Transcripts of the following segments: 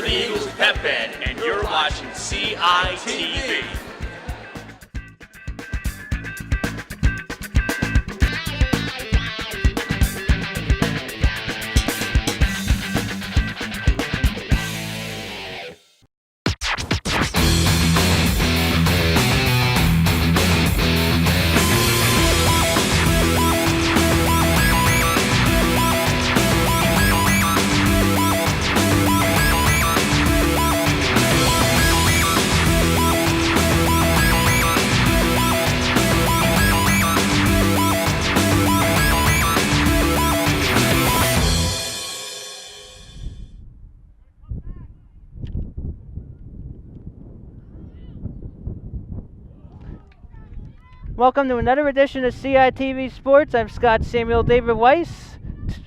the Eagles pep band, and you're watching CITV. Welcome to another edition of CITV Sports. I'm Scott Samuel David Weiss.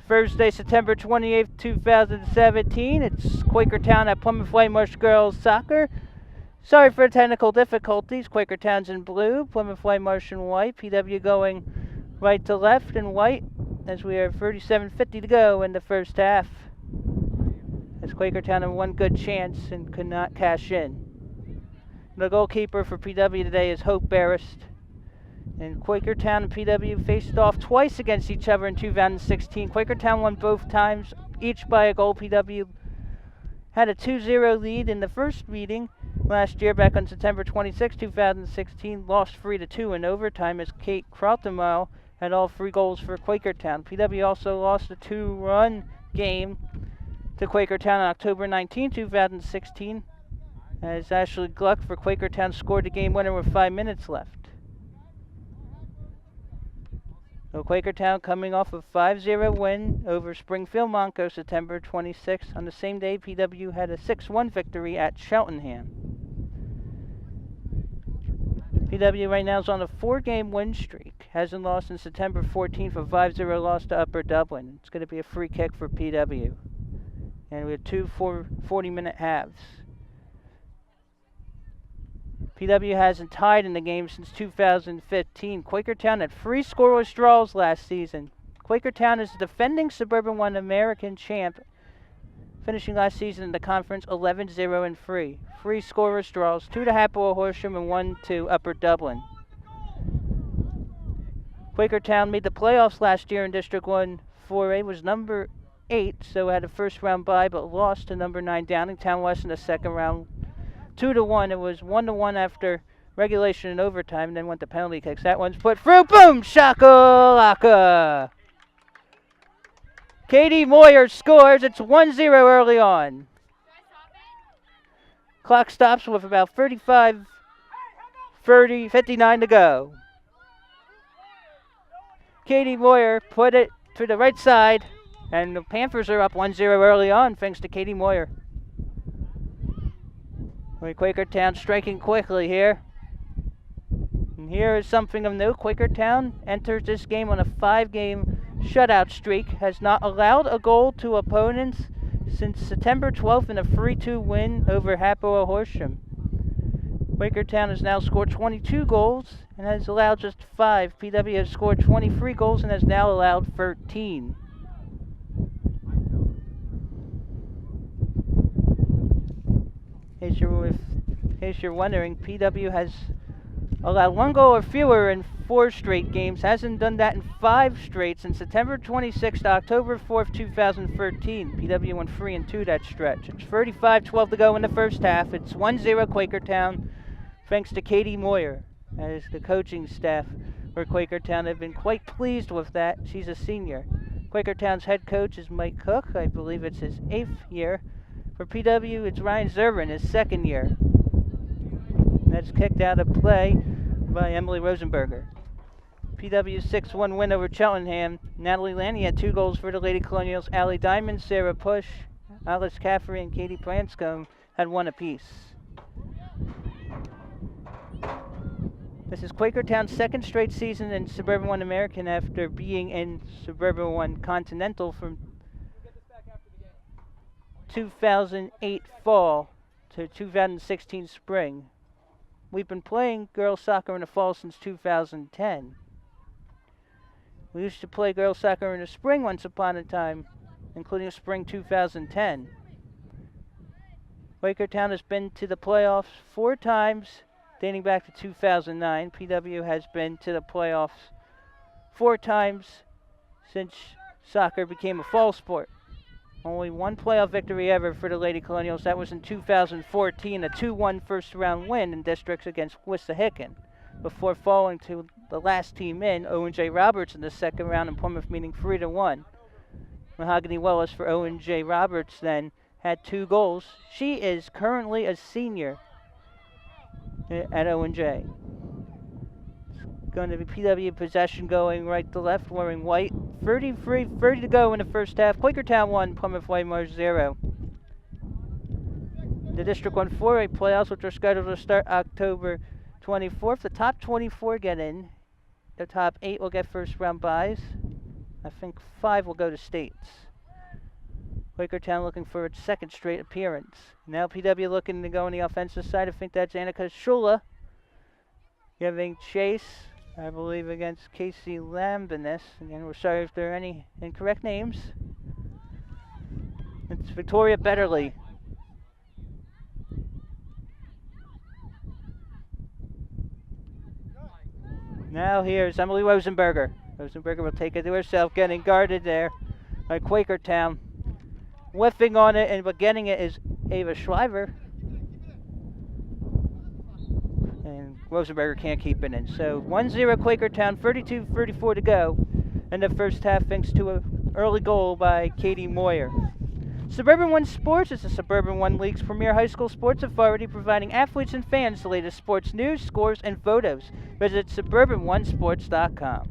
Thursday, September 28th, 2017. It's Quakertown at Plymouth Whitemarsh Girls Soccer. Sorry for technical difficulties. Quakertown's in blue, Plymouth Whitemarsh in white. PW going right to left in white as we are 37:50 to go in the first half. As Quakertown had one good chance and could not cash in. The goalkeeper for PW today is Hope Barrist. And Quakertown and PW faced off twice against each other in 2016. Quakertown won both times, each by a goal. PW had a 2-0 lead in the first meeting last year back on September 26, 2016. Lost 3-2 in overtime as Kate Krautemile had all 3 goals for Quakertown. PW also lost a 2-run game to Quakertown on October 19, 2016 as Ashley Gluck for Quakertown scored the game winner with 5 minutes left. So Quakertown coming off a 5-0 win over Springfield Monco September 26th. On the same day, PW had a 6-1 victory at Cheltenham. PW right now is on a 4-game win streak. Hasn't lost since September 14th, a 5-0 loss to Upper Dublin. It's going to be a free kick for PW. And we have 2 40-minute halves. PW hasn't tied in the game since 2015. Quakertown had 3 scoreless draws last season. Quakertown is the defending Suburban 1 American champ, finishing last season in the conference 11-0-3. 3 scoreless draws, 2 to Hapoel Horsham and 1 to Upper Dublin. Quakertown made the playoffs last year in District 1 4A, was number 8, so had a first round bye, but lost to number 9 Downingtown West in the second round. 2-1. It was 1-1 after regulation and overtime, and then went to penalty kicks. That one's put through. Boom! Shakalaka! Katie Moyer scores. It's 1-0 early on. Clock stops with about 59 to go. Katie Moyer put it to the right side, and the Panthers are up 1-0 early on thanks to Katie Moyer. Quakertown striking quickly here. And here is something of note. Quakertown enters this game on a 5-game shutout streak. Has not allowed a goal to opponents since September 12th in a 3-2 win over Hapoel Horsham. Quakertown has now scored 22 goals and has allowed just 5. PW has scored 23 goals and has now allowed 13. In case you're wondering, PW has allowed 1 goal or fewer in 4 straight games. Hasn't done that in 5 straight since September 26th to October 4th, 2013. PW won 3-2 that stretch. It's 35-12 to go in the first half. It's 1-0 Quakertown, thanks to Katie Moyer, as the coaching staff for Quakertown have been quite pleased with that. She's a senior. Quakertown's head coach is Mike Cook. I believe it's his 8th year. For PW, it's Ryan Zervin, his 2nd year. That's kicked out of play by Emily Rosenberger. PW's 6-1 win over Cheltenham. Natalie Lanny had 2 goals for the Lady Colonials. Allie Diamond, Sarah Push, Alice Caffrey, and Katie Pranscombe had 1 apiece. This is Quakertown's 2nd straight season in Suburban 1 American after being in Suburban 1 Continental from 2008 fall to 2016 spring. We've been playing girls soccer in the fall since 2010. We used to play girls soccer in the spring once upon a time, including spring 2010. Quakertown has been to the playoffs 4 times, dating back to 2009. PW has been to the playoffs 4 times since soccer became a fall sport. Only one playoff victory ever for the Lady Colonials. That was in 2014, a 2-1 first-round win in districts against Wissahickon, before falling to the last team in, Owen-J. Roberts, in the second round in Plymouth, meaning 3-1. Mahogany Willis for Owen-J. Roberts then had 2 goals. She is currently a senior at Owen-J. It's going to be PW possession going right to left, wearing white. 30 to go in the first half. Quakertown 1, Plymouth Whitemarsh 0. The District 1 4A playoffs, which are scheduled to start October 24th. The top 24 get in. The top 8 will get first round byes. I think 5 will go to states. Quakertown looking for its 2nd straight appearance. Now PW looking to go on the offensive side. I think that's Annika Shula giving chase, I believe, against Casey Lambinis. Again, we're sorry if there are any incorrect names. It's Victoria Betterly. Now here's Emily Rosenberger. Rosenberger will take it to herself, getting guarded there by Quakertown. Whiffing on it, and but getting it is Ava Schreiber. And Rosenberger can't keep it in. So 1-0 Quakertown, 32-34 to go in the first half, thanks to an early goal by Katie Moyer. Suburban One Sports is the Suburban One League's premier high school sports authority, providing athletes and fans the latest sports news, scores, and photos. Visit suburban1sports.com.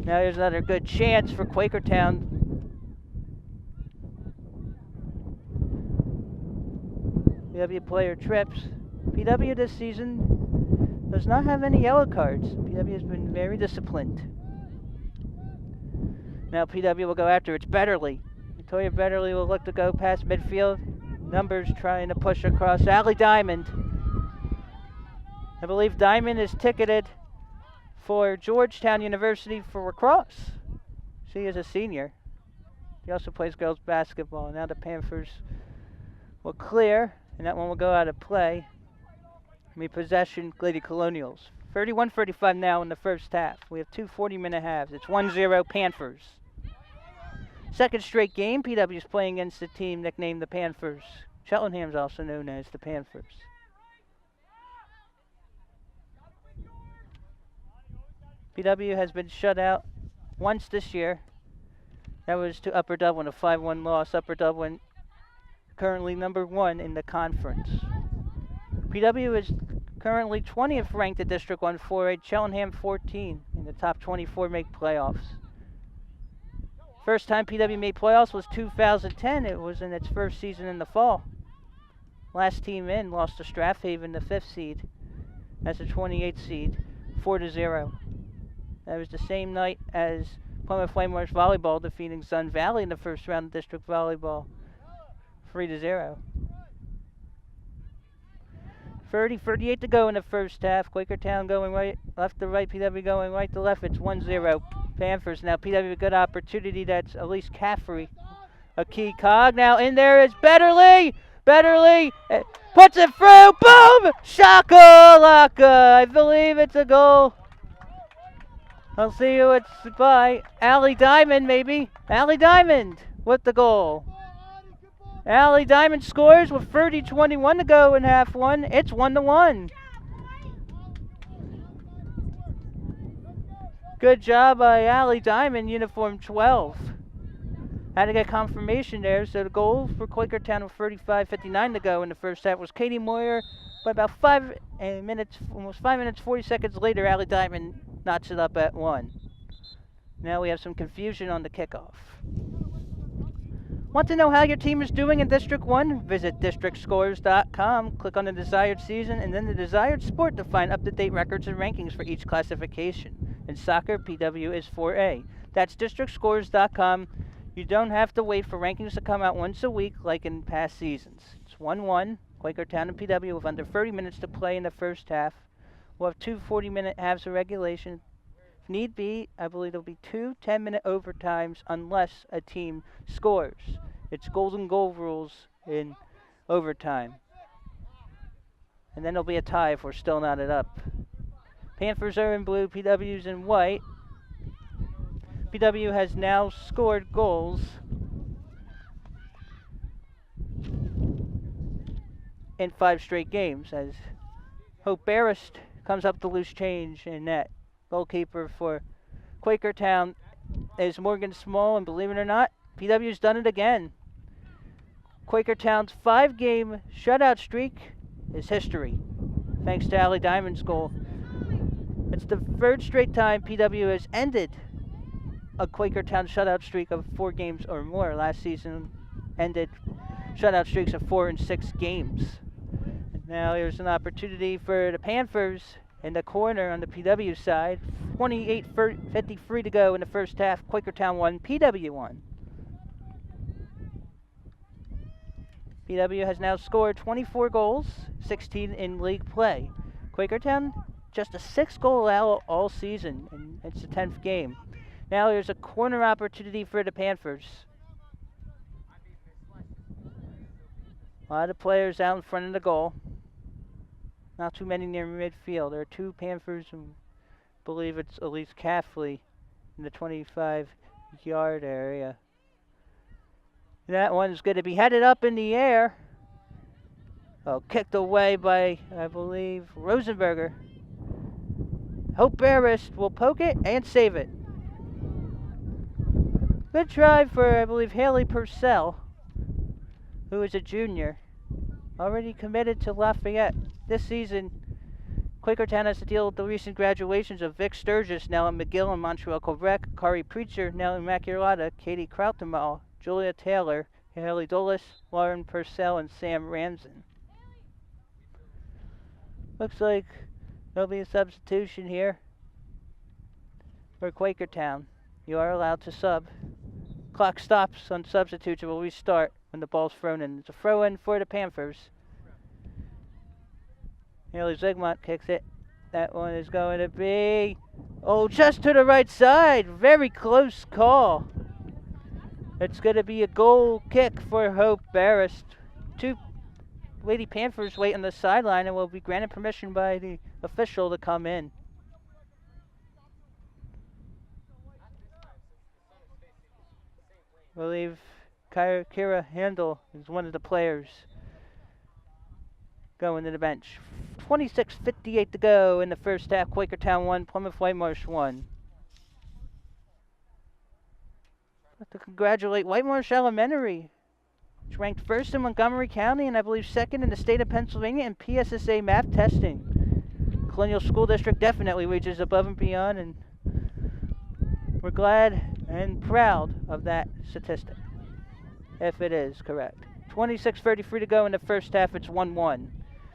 Now here's another good chance for Quakertown. PW player trips. PW this season does not have any yellow cards. PW has been very disciplined. Now PW will go after it's Betterly. Victoria Betterly will look to go past midfield. Numbers trying to push across. Allie Diamond. I believe Diamond is ticketed for Georgetown University for lacrosse. She is a senior. She also plays girls basketball. Now the Panthers will clear, and that one will go out of play. Possession, Lady Colonials. 31-35 now in the first half. We have 2 40-minute halves. It's 1-0 Panthers. 2nd straight game, PW is playing against the team nicknamed the Panthers. Cheltenham's also known as the Panthers. PW has been shut out once this year. That was to Upper Dublin, a 5-1 loss. Upper Dublin currently number 1 in the conference. PW is currently 20th ranked at District 1 4A. Cheltenham 14 in the top 24 make playoffs. First time PW made playoffs was 2010. It was in its first season in the fall. Last team in lost to Strathaven, the 5th seed, as the 28th seed, 4-0. That was the same night as Plymouth Whitemarsh Volleyball defeating Sun Valley in the first round of District Volleyball, 3-0. 30-38 to go in the first half. Quakertown going right, left to right, PW going right to left. It's 1-0 Panthers. Now PW a good opportunity. That's Elise Caffrey, a key cog. Now in there is Betterly. Betterly puts it through. Boom! Shakalaka. I believe it's a goal. I'll see who it's by. Allie Diamond, maybe. Allie Diamond with the goal. Allie Diamond scores with 30-21 to go in half one. It's 1-1. Good job by Allie Diamond, uniform 12. Had to get confirmation there. So the goal for Quakertown with 35-59 to go in the first half was Katie Moyer. But about 5 minutes, almost 5 minutes, 40 seconds later, Allie Diamond knots it up at 1. Now we have some confusion on the kickoff. Want to know how your team is doing in District 1? Visit districtscores.com, click on the desired season and then the desired sport to find up-to-date records and rankings for each classification. In soccer, PW is 4A. That's districtscores.com. You don't have to wait for rankings to come out once a week like in past seasons. It's 1-1, Quakertown and PW with under 30 minutes to play in the first half. We'll have 2 40-minute halves of regulation. If need be, I believe there'll be 2 10-minute overtimes unless a team scores. It's golden goal rules in overtime. And then it'll be a tie if we're still knotted up. Panthers are in blue, PW's in white. PW has now scored goals in 5 straight games as Hope Barrist comes up the loose change in net. Goalkeeper for Quakertown is Morgan Small, and believe it or not, PW's done it again. Quakertown's 5-game shutout streak is history, thanks to Allie Diamond's goal. It's the 3rd straight time PW has ended a Quakertown shutout streak of 4 games or more. Last season ended shutout streaks of 4 and 6 games. And now here's an opportunity for the Panthers in the corner on the PW side. 28:53 to go in the first half. Quakertown 1, PW 1. PW has now scored 24 goals, 16 in league play. Quakertown just a 6-goal allowal all season, and it's the 10th game. Now here's a corner opportunity for the Panthers. A lot of players out in front of the goal. Not too many near midfield. There are 2 Panthers, and I believe it's Elise Caffley in the 25-yard area. That one's going to be headed up in the air. Oh, kicked away by, I believe, Rosenberger. Hope Barrist will poke it and save it. Good try for, I believe, Haley Purcell, who is a junior, already committed to Lafayette. This season, Quakertown has to deal with the recent graduations of Vic Sturgis, now at McGill and Montreal Quebec, Kari Preacher, now at Immaculata, Katie Krautemal, Julia Taylor, Haley Dulles, Lauren Purcell, and Sam Ramsden. Looks like there'll be a substitution here for Quakertown. You are allowed to sub. Clock stops on substitutes and will restart when the ball's thrown in. It's a throw in for the Panthers. Haley Zygmunt kicks it. That one is going to be, just to the right side. Very close call. It's going to be a goal kick for Hope Barrist. 2 Lady Panthers wait on the sideline and will be granted permission by the official to come in. I believe Kira Handel is one of the players going to the bench. 26:58 to go in the first half. Quakertown 1, Plymouth Whitemarsh 1. I'd like to congratulate Whitemarsh Elementary, which ranked 1st in Montgomery County and I believe 2nd in the state of Pennsylvania in PSSA math testing. Colonial School District definitely reaches above and beyond, and we're glad and proud of that statistic, if it is correct. 26:33 to go in the first half. It's 1-1.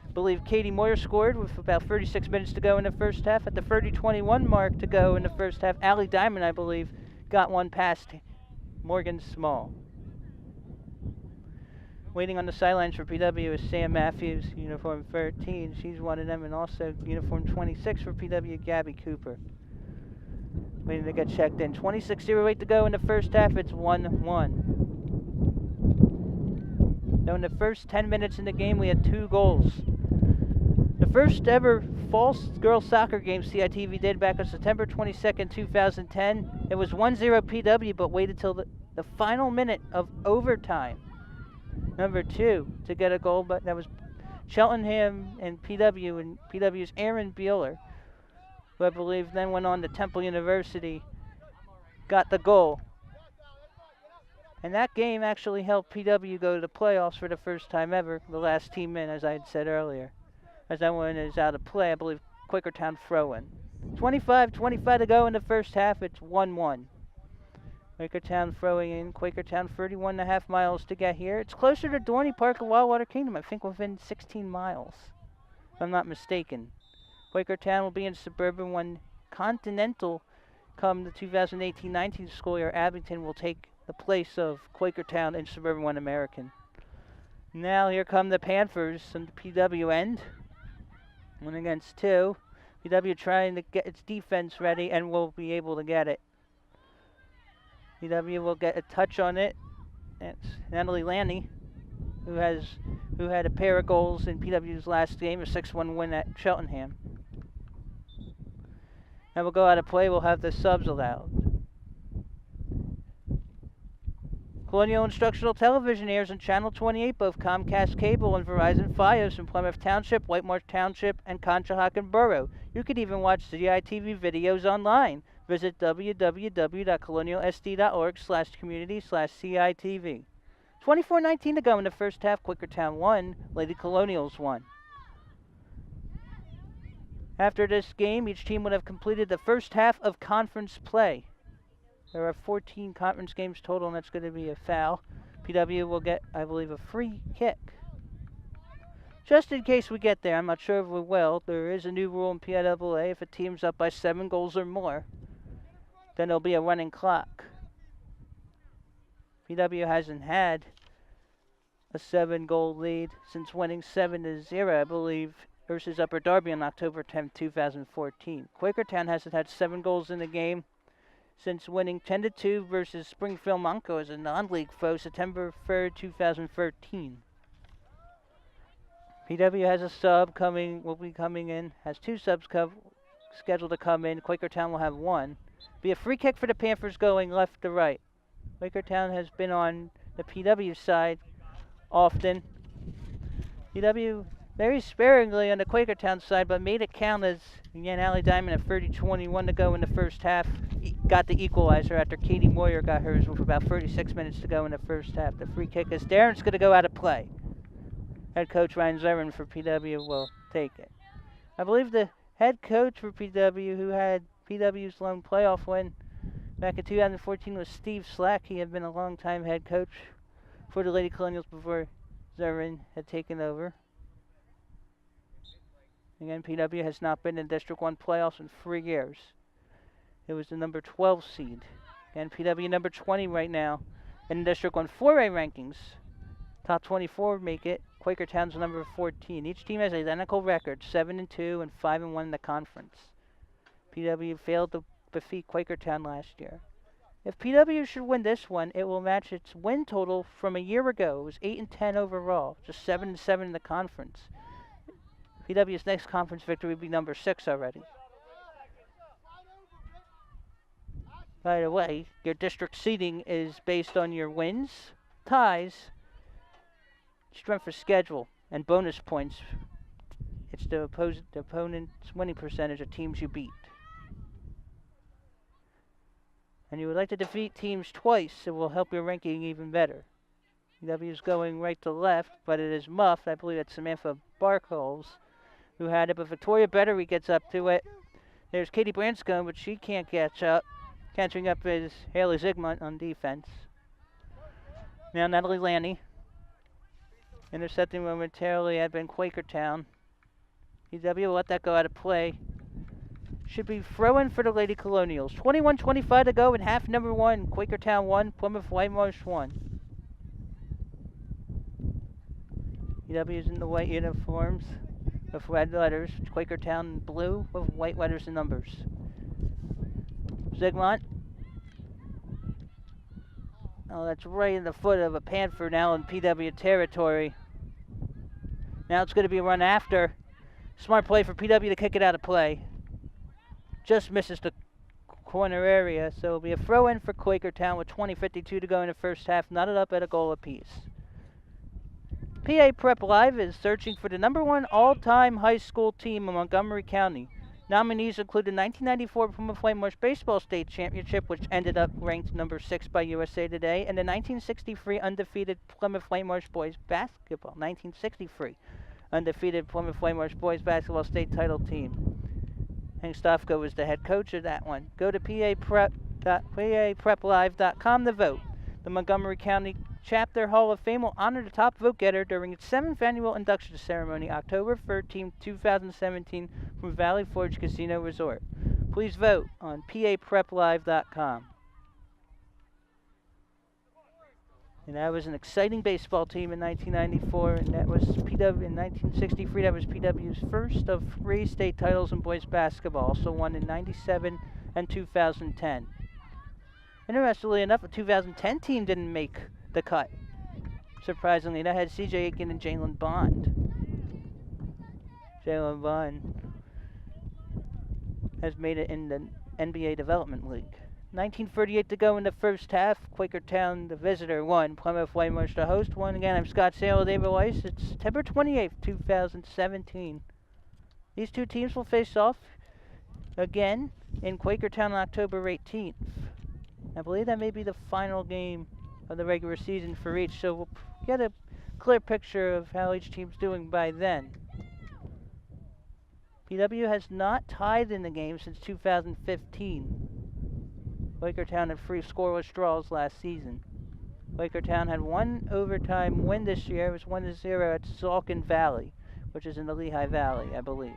I believe Katie Moyer scored with about 36 minutes to go in the first half. At the 30:21 mark to go in the first half, Allie Diamond, I believe, got one past Morgan Small. Waiting on the sidelines for PW is Sam Matthews, uniform 13. She's one of them, and also uniform 26 for PW, Gabby Cooper. Waiting to get checked in. 26:08 to go in the first half. It's 1-1. Now in the first 10 minutes in the game, we had 2 goals. The first ever false girls soccer game CITV did back on September 22nd, 2010. It was 1-0 PW, but waited till the final minute of overtime, number 2, to get a goal. But that was Cheltenham and PW's Aaron Bueller, who I believe then went on to Temple University, got the goal. And that game actually helped PW go to the playoffs for the first time ever, the last team in, as I had said earlier. As that one is out of play, I believe Quakertown throw-in. 25:25 to go in the first half. It's 1-1. Quakertown throwing in. Quakertown 31.5 miles to get here. It's closer to Dorney Park and Wildwater Kingdom. I think within 16 miles, if I'm not mistaken. Quakertown will be in Suburban when Continental come the 2018-19 school year. Abington will take the place of Quakertown in Suburban 1 American. Now here come the Panthers on the PW end. 1 against 2. PW trying to get its defense ready and will be able to get it. PW will get a touch on it. It's Natalie Lanny. who had a pair of goals in PW's last game, a 6-1 win at Cheltenham. And we'll go out of play. We'll have the subs allowed. Colonial Instructional Television airs on Channel 28, both Comcast Cable and Verizon Fios in Plymouth Township, Whitemarsh Township, and Conshohocken Borough. You could even watch CITV videos online. Visit www.colonialsd.org/community/CITV. 24-19 to go in the first half. Quakertown 1, Lady Colonials 1. After this game, each team would have completed the first half of conference play. There are 14 conference games total, and that's going to be a foul. PW will get, I believe, a free kick. Just in case we get there, I'm not sure if we will, there is a new rule in PWA. If a team's up by 7 goals or more, then there'll be a running clock. PW hasn't had a 7-goal lead since winning 7-0, I believe, versus Upper Darby on October 10, 2014. Quakertown hasn't had 7 goals in the game since winning 10-2 versus Springfield Monco as a non-league foe September 3rd, 2013. PW has a sub will be coming in, has 2 subs scheduled to come in. Quakertown will have 1. Be a free kick for the Panthers going left to right. Quakertown has been on the PW side often. PW very sparingly on the Quakertown side, but made it count as, again, Allie Diamond at 30-21 to go in the first half. Got the equalizer after Katie Moyer got hers with about 36 minutes to go in the first half. The free kick is there, and it's going to go out of play. Head coach Ryan Zeren for PW will take it. I believe the head coach for PW, who had PW's lone playoff win back in 2014, was Steve Slack. He had been a long-time head coach for the Lady Colonials before Zeren had taken over. Again, PW has not been in District 1 playoffs in 3 years. It was the number 12 seed. Again, PW number 20 right now in District 1 4A rankings. Top 24 make it. Quakertown's number 14. Each team has identical records, 7-2 and 5-1 in the conference. PW failed to defeat Quakertown last year. If PW should win this one, it will match its win total from a year ago. It was 8-10 overall, just 7-7 in the conference. PW's next conference victory would be number 6 already. By the way, your district seeding is based on your wins, ties, strength of schedule, and bonus points. It's the opponent's winning percentage of teams you beat. And you would like to defeat teams twice, it will help your ranking even better. PW is going right to left, but it is muffed. I believe it's Samantha Barkholes who had it, but Victoria Bettery gets up to it. There's Katie Branscombe, but she can't catch up. Catching up is Haley Zygmunt on defense. Now Natalie Lanny. Intercepting momentarily had been Quakertown. PW will let that go out of play. Should be throw-in for the Lady Colonials. 21-25 to go in half number 1. Quakertown 1, Plymouth Whitemarsh 1. PW's in the white uniforms with red letters. Quakertown in blue with white letters and numbers. Zygmunt. Oh, that's right in the foot of a Panther now in PW territory. Now it's going to be a run after. Smart play for PW to kick it out of play. Just misses the corner area, so it'll be a throw-in for Quakertown with 20:52 to go in the first half, knotted up at a goal apiece. PA Prep Live is searching for the number 1 all-time high school team in Montgomery County. Nominees include the 1994 Plymouth Whitemarsh Baseball State Championship, which ended up ranked number 6 by USA Today, and the 1963 undefeated Plymouth Whitemarsh Boys Basketball, 1963 undefeated Plymouth Whitemarsh Boys Basketball State title team. Hank Stofko was the head coach of that one. Go to papreplive.com to vote. The Montgomery County Chapter Hall of Fame will honor the top vote getter during its 7th annual induction ceremony, October 13, 2017, from Valley Forge Casino Resort. Please vote on papreplive.com. And that was an exciting baseball team in 1994, and that was PW in 1963. That was PW's first of 3 state titles in boys basketball, also won in 97 and 2010. Interestingly enough, the 2010 team didn't make the cut. surprisingly. That had CJ Aiken and Jalen Bond. Jalen Bond has made it in the NBA Development League. 19:38 to go in the first half. Quakertown, the visitor, won. Plymouth Whitemarsh, the host, won. Again, I'm Scott Samuel, David Weiss. It's September 28th, 2017. These two teams will face off again in Quakertown on October 18th. I believe that may be the final game of the regular season for each, so we'll get a clear picture of how each team's doing by then. PW has not tied in the game since 2015. Quakertown had 3 scoreless draws last season. Quakertown had 1 overtime win this year. It was 1-0 at Saucon Valley, which is in the Lehigh Valley, I believe.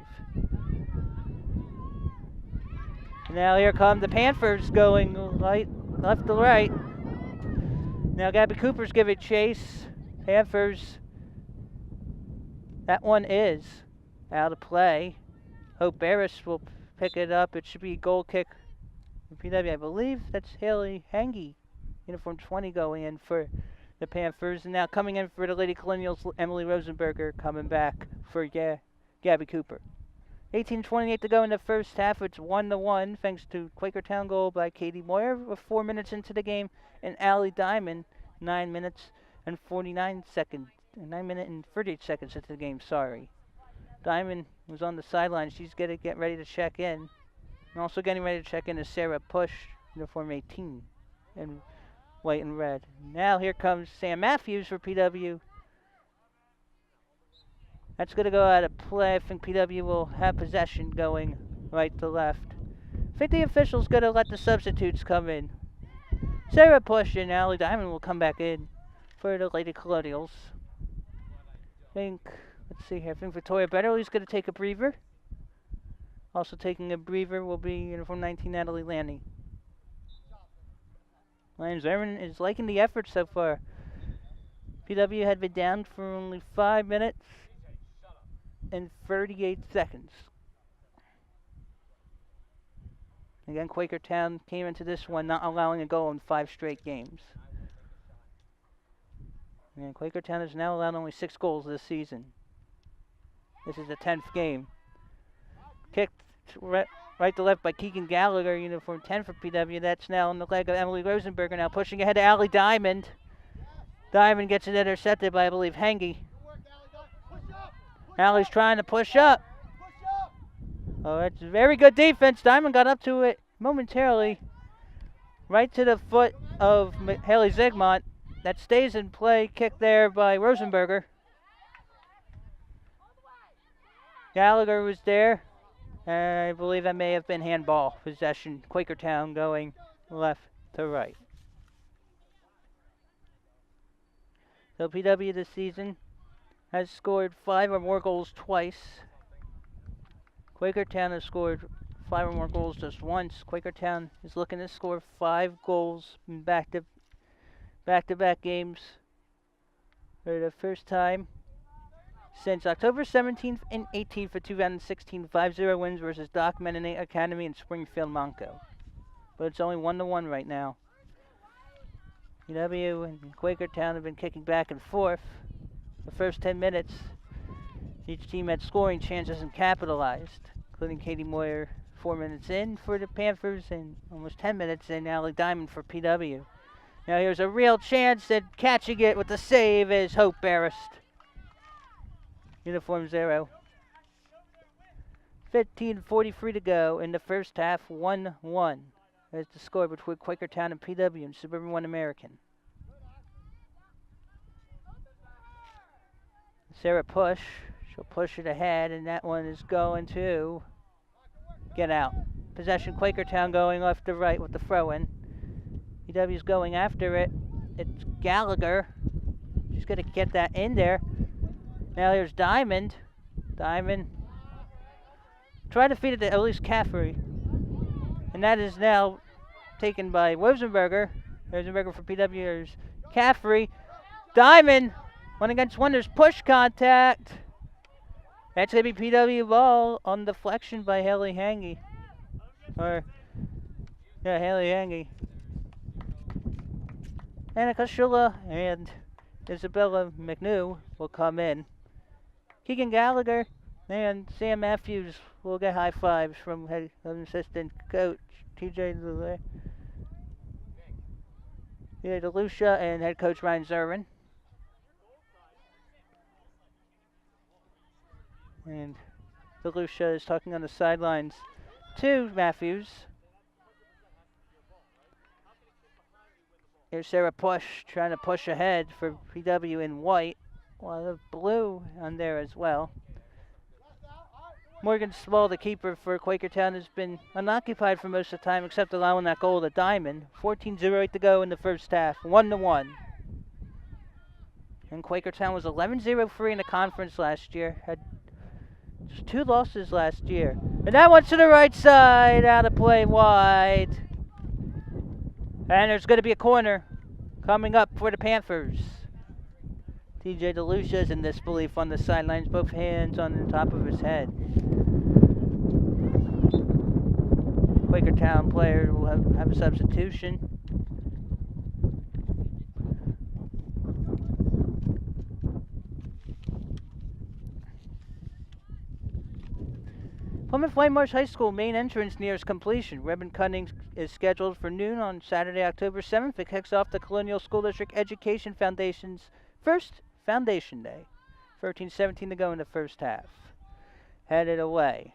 Now here come the Panthers going left to right. Now Gabby Cooper's giving chase. Panthers. That one is out of play. Hope Barris will pick it up. It should be a goal kick for PW. I believe that's Haley Hangy, uniform 20, going in for the Panthers. And now coming in for the Lady Colonials, Emily Rosenberger coming back for Gabby Cooper. 18:28 to go in the first half. It's 1-1 thanks to Quakertown goal by Katie Moyer with 4 minutes into the game, and Allie Diamond 9 minutes and 49 seconds, 9 minutes and 38 seconds into the game. Sorry, Diamond was on the sideline. She's gonna get ready to check in, and also getting ready to check in is Sarah Push, uniform 18, in white and red. Now here comes Sam Matthews for PW. That's going to go out of play. I think PW will have possession going right to left. I think the official's going to let the substitutes come in. Sarah Push and Allie Diamond will come back in for the Lady Colonials. Let's see here. I think Victoria Betterly's going to take a breather. Also taking a breather will be uniform 19, Natalie Lanny. Lions Erin is liking the effort so far. PW had been down for only 5 minutes and 38 seconds. Again, Quakertown came into this one not allowing a goal in 5 straight games. And Quakertown has now allowed only 6 goals this season. This is the 10th game. Kicked right to left by Keegan Gallagher, uniform 10 for PW. That's now on the leg of Emily Rosenberger, now pushing ahead to Allie Diamond. Diamond gets it intercepted by, I believe, Hengy. Allie's trying to push up. Oh, that's very good defense. Diamond got up to it momentarily. Right to the foot of Haley Zigmont. That stays in play. Kick there by Rosenberger. Gallagher was there. I believe that may have been handball possession. Quakertown going left to right. So PW this season has scored 5 or more goals twice. Quakertown has scored 5 or more goals just once. Quakertown is looking to score 5 goals in back-to-back games for the first time since October 17th and 18th for 2016. 5-0 wins versus Doc Mennonite Academy and Springfield Monco. But it's only 1-1 right now. PW and Quakertown have been kicking back and forth. The first 10 minutes, each team had scoring chances and capitalized, including Katie Moyer 4 minutes in for the Panthers and almost 10 minutes in Allie Diamond for PW. Now here's a real chance at catching it with the save is Hope Barris. Uniform 0. 15:43 to go in the first half, 1-1. That's the score between Quakertown and PW and Suburban One American. Sarah Push, she'll push it ahead, and that one is going to get out. Possession, Quakertown going left to right with the throw-in. PW's going after it. It's Gallagher. She's going to get that in there. Now here's Diamond. Diamond. Try to feed it to Elise Caffrey. And that is now taken by Rosenberger. Rosenberger for PW. There's Caffrey. Diamond. 1 against 1. There's push contact. That's going to be PW ball on deflection by Haley Hangy. Haley Hangy. Anna Koshula and Isabella McNew will come in. Keegan Gallagher and Sam Matthews will get high fives from assistant coach TJ DeLucia and head coach Ryan Zerwin. And DeLucia is talking on the sidelines to Matthews. Here's Sarah Push trying to push ahead for PW in white. A lot of blue on there as well. Morgan Small, the keeper for Quakertown, has been unoccupied for most of the time except allowing that goal to Diamond. 14:08 to go in the first half, 1-1. And Quakertown was 11-0-3 in the conference last year. Had just 2 losses last year. And that one's to the right side, out of play wide. And there's going to be a corner coming up for the Panthers. TJ DeLucia is in disbelief on the sidelines, both hands on the top of his head. Quakertown player will have a substitution. Plymouth Whitemarsh High School main entrance nears completion. Ribbon cutting is scheduled for noon on Saturday, October 7th. It kicks off the Colonial School District Education Foundation's first Foundation Day. 13:17 to go in the first half. Headed away.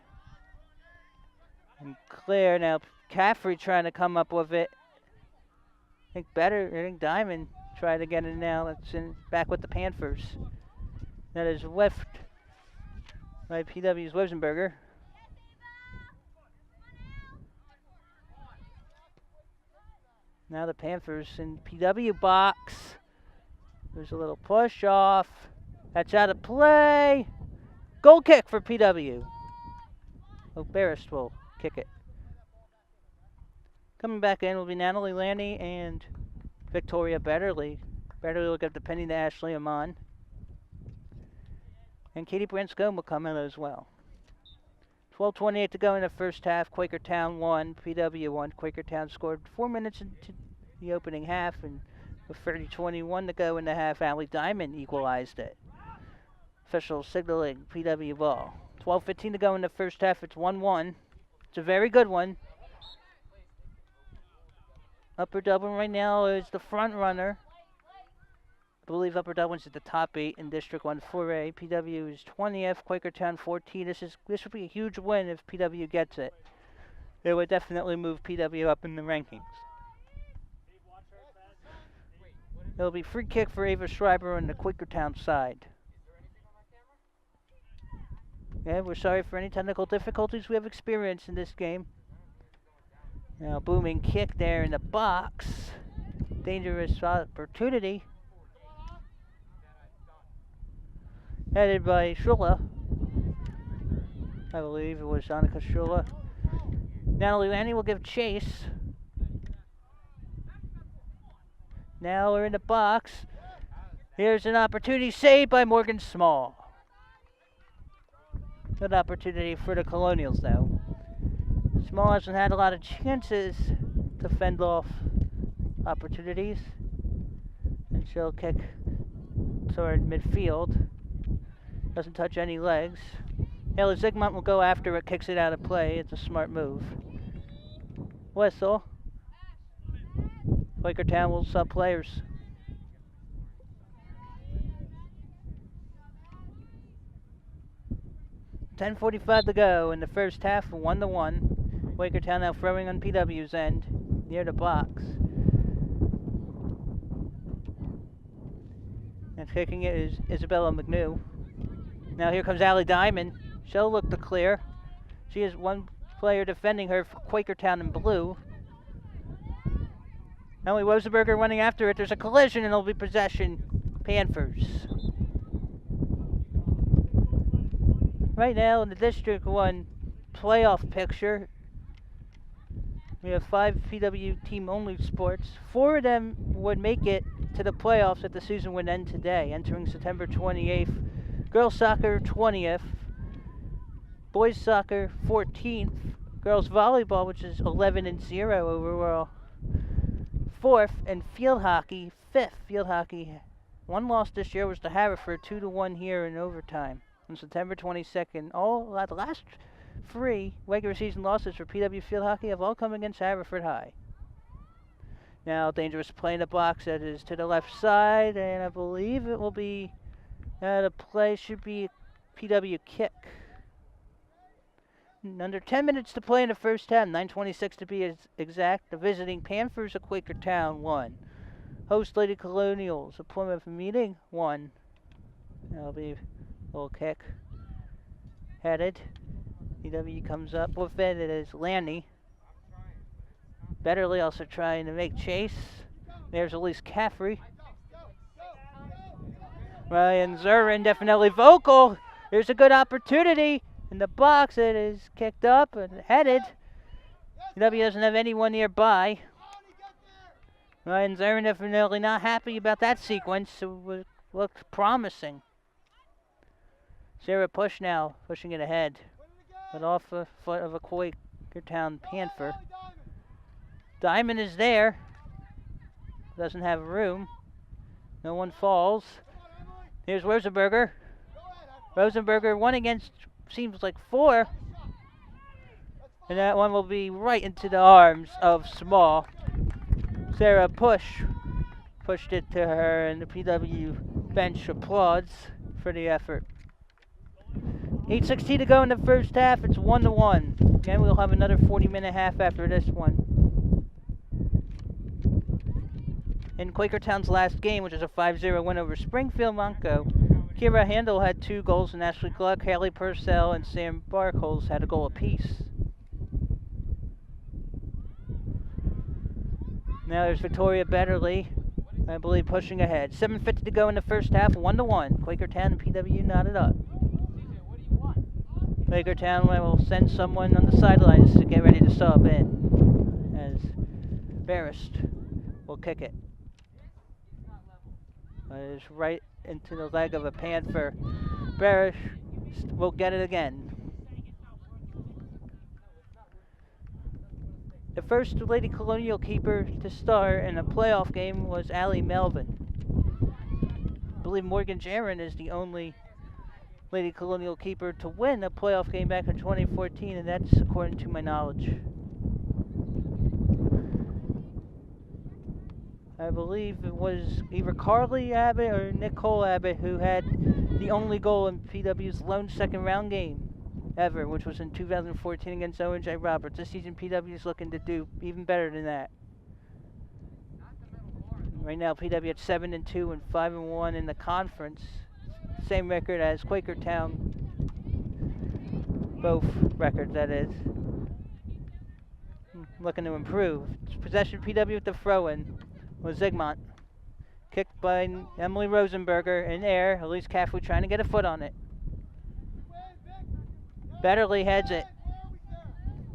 And clear now. Caffrey trying to come up with it. I think Diamond tried to get it now. It's back with the Panthers. That is whiffed by PW's Wisenberger. Now the Panthers in PW box. There's a little push off. That's out of play. Goal kick for PW. Barrist will kick it. Coming back in will be Natalie Lanny and Victoria Betterly. Betterly will give the penny to Ashley Amon. And Katie Branscombe will come in as well. 12:28 to go in the first half. Quakertown 1, PW 1. Quakertown scored 4 minutes into the opening half, and with 30:21 to go in the half, Allie Diamond equalized it. Official signaling PW ball. 12:15 to go in the first half. It's 1-1. It's a very good one. Upper Dublin right now is the front runner. I believe Upper Dublin's at the top 8 in District 1 4A. PW is 20th, Quakertown 14. This would be a huge win if PW gets it. It would definitely move PW up in the rankings. It'll be free kick for Ava Schreiber on the Quakertown side. Yeah, we're sorry for any technical difficulties we have experienced in this game. Now, booming kick there in the box. Dangerous opportunity. Headed by Shula. I believe it was Annika Shula. Natalie Lanny will give chase. Now we're in the box. Here's an opportunity saved by Morgan Small. Good opportunity for the Colonials, though. Small hasn't had a lot of chances to fend off opportunities. And she'll kick toward midfield. Doesn't touch any legs. Haley Zygmunt will go after it, kicks it out of play. It's a smart move. Whistle. Quakertown will sub players. $10:45 to go in the first half, 1-1. Quakertown now throwing on PW's end, near the box. And kicking it is Isabella McNew. Now here comes Allie Diamond. She'll look to clear. She has one player defending her for Quakertown in blue. Emily Rosenberger running after it. There's a collision and it'll be possession Panthers. Right now in the District 1 playoff picture, we have 5 PW team-only sports. 4 of them would make it to the playoffs if the season would end today, entering September 28th. Girls soccer 20th, boys soccer 14th, girls volleyball, which is 11-0 overall, 4th, and field hockey 5th. Field hockey One loss this year was to Haverford, 2-1 here in overtime on September 22nd. The last 3 regular season losses for PW Field Hockey have all come against Haverford High. Now dangerous play in the box that is to the left side, and I believe it will be, the play should be a PW kick. Under 10 minutes to play in the first half, 9:26 to be exact. The visiting Panthers of Quakertown won. Host Lady Colonials of Plymouth meeting 1. That'll be a little kick. Headed. PW comes up with it. It is Lanny. Betterly also trying to make chase. There's Elise Caffrey. Ryan Zurin definitely vocal. There's a good opportunity in the box. It is kicked up and headed. PW doesn't have anyone nearby. Ryan Zurin definitely not happy about that sequence. It looked promising. Sarah Push now, pushing it ahead. But off the foot of a Quakertown Panther. Diamond is there. Doesn't have room. No one falls. Here's Rosenberger. Rosenberger 1 against, seems like 4. And that one will be right into the arms of Small. Sarah Push pushed it to her, and the PW bench applauds for the effort. 8:16 to go in the first half. It's 1-1. Again, we'll have another 40-minute half after this one. In Quakertown's last game, which was a 5-0 win over Springfield Monco, Kira Handel had 2 goals, and Ashley Gluck, Haley Purcell, and Sam Barkholz had a goal apiece. Now there's Victoria Betterly, I believe, pushing ahead. 7:50 to go in the first half, 1-1. Quakertown and PW knotted up. Quakertown will send someone on the sidelines to get ready to sub in, as Barrist will kick it. It is right into the leg of a Panther. Barrist will get it again. The first Lady Colonial keeper to start in a playoff game was Allie Melvin. I believe Morgan Jaron is the only Lady Colonial keeper to win a playoff game back in 2014, and that's according to my knowledge. I believe it was either Carly Abbott or Nicole Abbott who had the only goal in PW's lone second round game ever, which was in 2014 against Owen J. Roberts. This season PW is looking to do even better than that. Right now PW at 7-2 and 5-1 in the conference. Same record as Quakertown. Both records, that is. Looking to improve. Possession PW with the throw-in was Zygmunt. Kicked by Emily Rosenberger in air. Elise Caffrey trying to get a foot on it. Betterly heads it.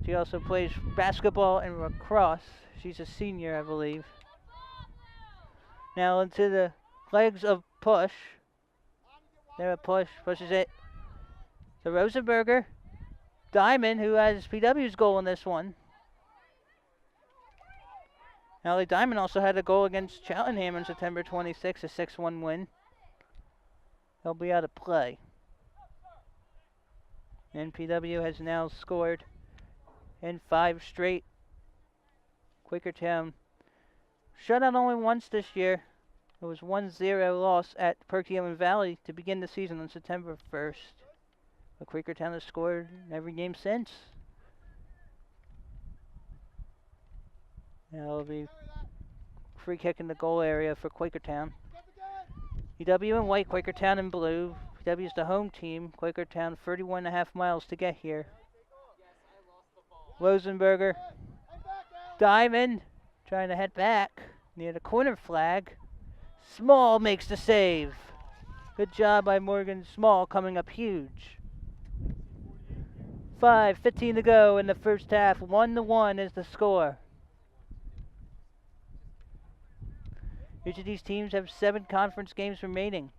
She also plays basketball and lacrosse. She's a senior, I believe. Now into the legs of Push. There a Push, pushes it to Rosenberger. Diamond, who has PW's goal in this one. Allie Diamond also had a goal against Cheltenham on September 26, a 6-1 win. He'll be out of play. And PW has now scored in 5 straight. Quakertown shut out only once this year. It was 1-0 loss at Perkiomen Valley to begin the season on September 1st. But Quakertown has scored in every game since. Now it'll be free kick in the goal area for Quakertown. PW in white, Quakertown in blue. PW is the home team. Quakertown 31.5 miles to get here. Rosenberger. Diamond trying to head back near the corner flag. Small makes the save. Good job by Morgan Small, coming up huge. 5:15 to go in the first half. 1-1 is the score. Each of these teams have 7 conference games remaining.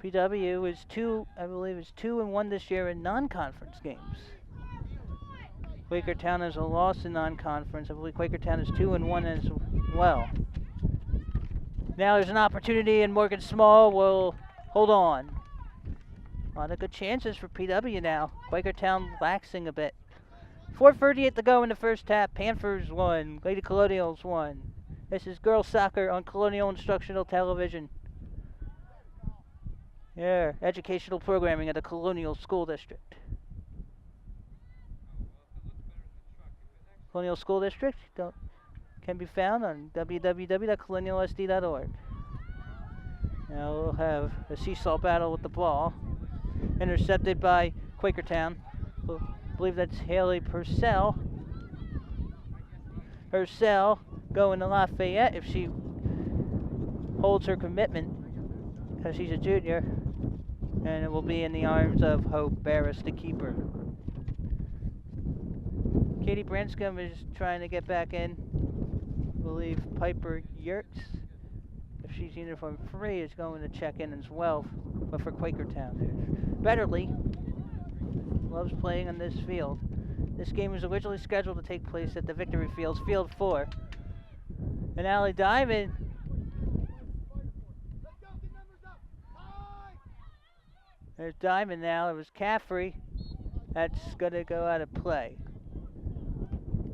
PW is 2-1 this year in non-conference games. Quakertown has a loss in non-conference. I believe Quakertown is 2-1 as well. Now there's an opportunity, and Morgan Small will hold on. A lot of good chances for PW now. Quakertown laxing a bit. 4:38 to go in the first half. Panthers won. Lady Colonials won. This is girls soccer on Colonial Instructional Television. Yeah, educational programming at the Colonial School District. Colonial School District can be found on www.colonialsd.org. Now we'll have a seesaw battle with the ball. Intercepted by Quakertown. I believe that's Haley Purcell. Purcell going to Lafayette if she holds her commitment, because she's a junior. And it will be in the arms of Hope Barris, the keeper. Katie Branscombe is trying to get back in. I believe Piper Yertz, if she's uniform 3, is going to check in as well, but for Quakertown. Betterly loves playing on this field. This game was originally scheduled to take place at the Victory Fields, Field 4. And Allie Diamond there's Diamond now. It was Caffrey. That's going to go out of play.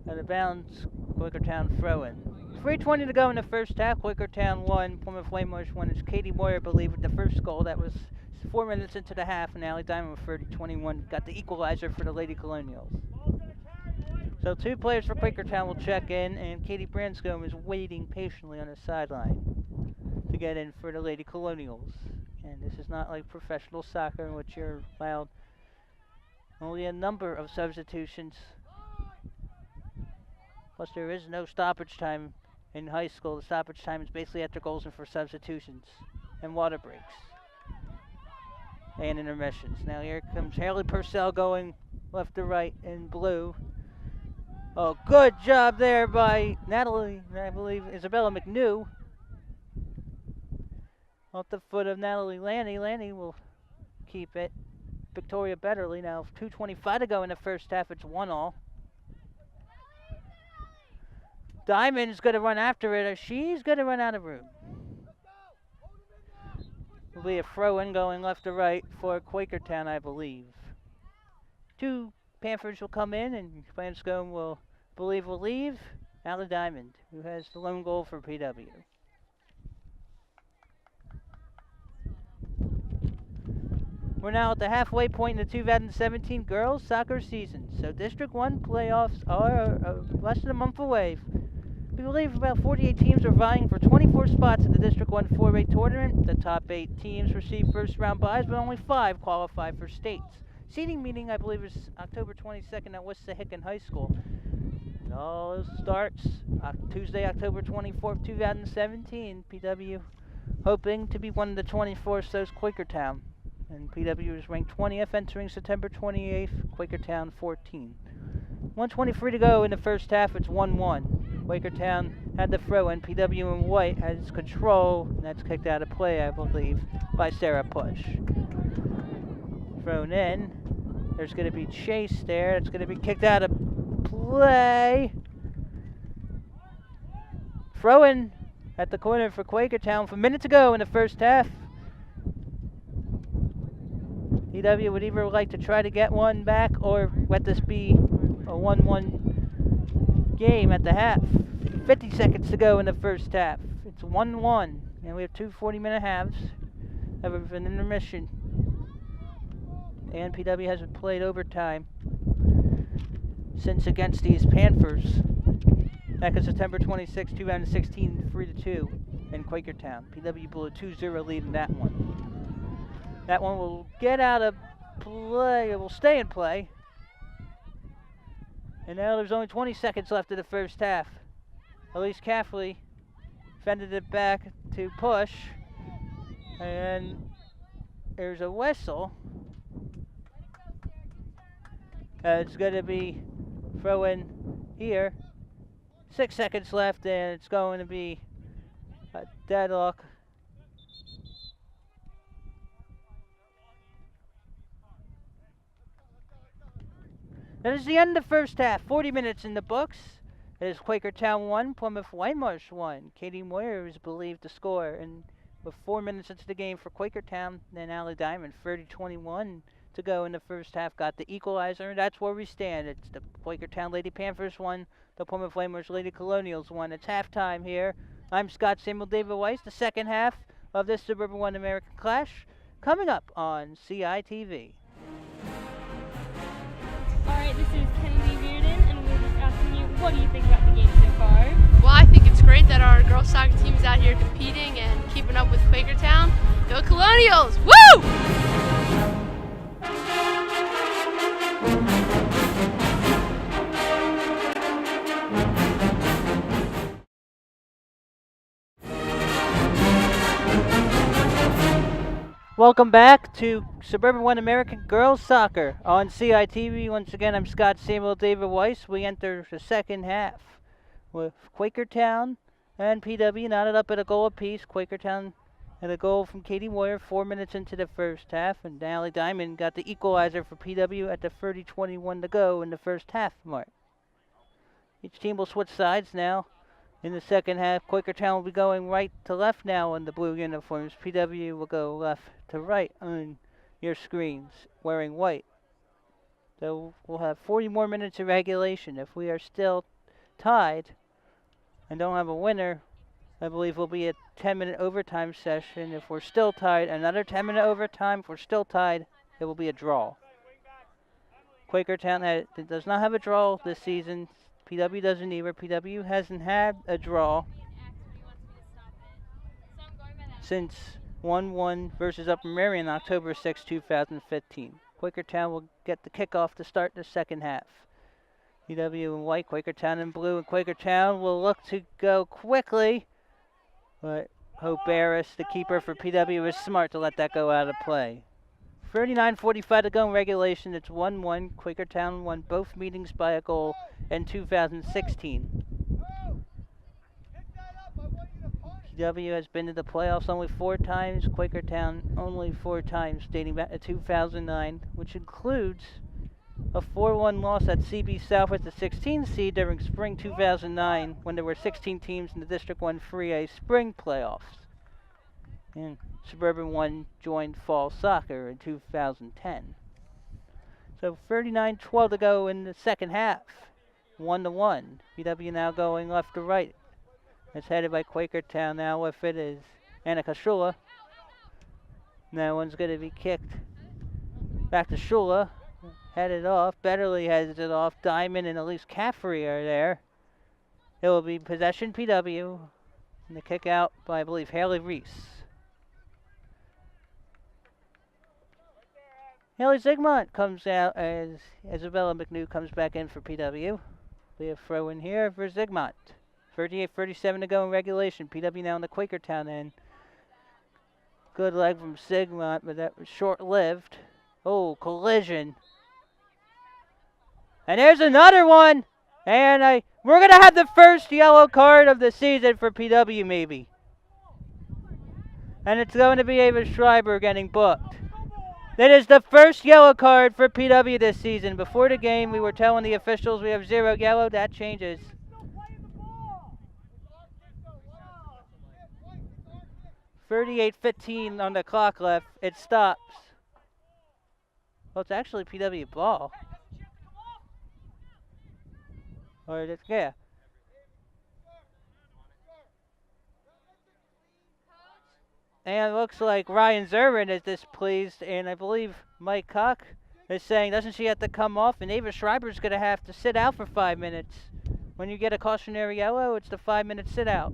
Out of bounds, Quakertown throw-in. 3:20 to go in the first half. Quakertown 1, Plymouth Whitemarsh 1. It's Katie Moyer, I believe, with the first goal. That was 4 minutes into the half, and Allie Diamond with 30-21 got the equalizer for the Lady Colonials. So 2 players for Quakertown will check in, and Katie Branscombe is waiting patiently on the sideline to get in for the Lady Colonials. And this is not like professional soccer in which you're allowed only a number of substitutions. Plus, there is no stoppage time in high school. The stoppage time is basically after goals and for substitutions and water breaks and intermissions. Now here comes Haley Purcell going left to right in blue. Oh, good job there by Natalie, I believe, Isabella McNew. Off the foot of Natalie Lanny. Lanny will keep it. Victoria Betterly now 2:25 to go in the first half. It's 1-1. Diamond's going to run after it, or she's going to run out of room. Will be a throw-in going left to right for Quakertown, I believe. 2 Panthers will come in, and Branscombe will leave. Allie Diamond, who has the lone goal for PW. We're now at the halfway point in the 2017 girls soccer season. So District 1 playoffs are less than a month away. We believe about 48 teams are vying for 24 spots in the District 1 4A tournament. The top 8 teams receive first round byes, but only 5 qualify for states. Seeding meeting, I believe, is October 22nd at Wissahickon High School. It all starts Tuesday, October 24th, 2017. PW hoping to be one of the 24 so's Quakertown. And PW is ranked 20th, entering September 28th, Quakertown 14. 1:23 to go in the first half, it's 1-1. Quakertown had the throw-in. PW in white has control, and that's kicked out of play, I believe, by Sarah Push. Thrown in. There's going to be Chase there. It's going to be kicked out of play. Throw-in at the corner for Quakertown with a minute to go in the first half. PW would either like to try to get one back or let this be a 1-1 game at the half. 50 seconds to go in the first half. It's 1-1, and we have 2 40-minute halves. Have an intermission. And PW hasn't played overtime since against these Panthers. Back on September 26, 2016, 3-2 in Quakertown. PW blew a 2-0 lead in that one. That one will get out of play. It will stay in play. And now there's only 20 seconds left of the first half. Elise Caffley fended it back to Push. And there's a whistle. It's going to be throw-in here. 6 seconds left, and it's going to be a deadlock. That is the end of the first half. 40 minutes in the books. It is Quakertown 1, Plymouth Whitemarsh 1. Katie Moyer is believed to score. And with 4 minutes into the game for Quakertown, then Allie Diamond, 30-21 to go in the first half, got the equalizer. And that's where we stand. It's the Quakertown Lady Panthers 1, the Plymouth Whitemarsh Lady Colonials 1. It's halftime here. I'm Scott Samuel David Weiss. The second half of this Suburban 1 American Clash coming up on CITV. Alright, this is Kennedy Reardon, and we're just asking you, what do you think about the game so far? Well, I think it's great that our girls soccer team is out here competing and keeping up with Quakertown. Go Colonials! Woo! Welcome back to Suburban 1 American Girls Soccer on CITV. Once again, I'm Scott Samuel David Weiss. We enter the second half with Quakertown and PW knotted up at a goal apiece. Quakertown had a goal from Katie Moyer 4 minutes into the first half, and Allie Diamond got the equalizer for PW at the 30-21 to go in the first half mark. Each team will switch sides now. In the second half, Quakertown will be going right to left now in the blue uniforms. PW will go left to right on your screens, wearing white. So we'll have 40 more minutes of regulation. If we are still tied and don't have a winner, I believe we'll be a 10-minute overtime session. If we're still tied, another 10-minute overtime. If we're still tied, it will be a draw. Quakertown does not have a draw this season. PW doesn't either. PW hasn't had a draw since 1-1 versus Upper Marion on October 6, 2015. Quakertown will get the kickoff to start the second half. PW in white, Quakertown in blue, and Quakertown will look to go quickly, but Hope Barris, the keeper for PW, is smart to let that go out of play. 39:45 to go in regulation. It's 1-1. Quakertown won both meetings by a goal in 2016. PW has been to the playoffs only 4 times. Quakertown only 4 times, dating back to 2009, which includes a 4-1 loss at CB South with the 16th seed during spring 2009, when there were 16 teams in the District 1 3A spring playoffs. And Suburban 1 joined fall soccer in 2010. So 39-12 to go in the second half. 1-1. PW now going left to right. It's headed by Quakertown now. With it is Annika Shula. That one's going to be kicked back to Shula. Headed off. Betterly heads it off. Diamond and Elise Caffrey are there. It will be possession PW. And the kick out by, I believe, Haley Reese. Haley Zigmont comes out as Isabella McNew comes back in for PW. Be a throw in here for Zigmont. 38:37 to go in regulation. PW now in the Quakertown end. Good leg from Zigmont, but that was short-lived. Oh, collision. And there's another one. And we're going to have the first yellow card of the season for PW maybe. And it's going to be Ava Schreiber getting booked. That is the first yellow card for PW this season. Before the game, we were telling the officials we have 0 yellow. That changes. 38:15 on the clock left. It stops. Well, it's actually PW ball. Or yeah. And it looks like Ryan Zerwin is displeased, and I believe Mike Koch is saying, doesn't she have to come off? And Ava Schreiber's going to have to sit out for 5 minutes. When you get a cautionary yellow, it's the 5-minute sit out.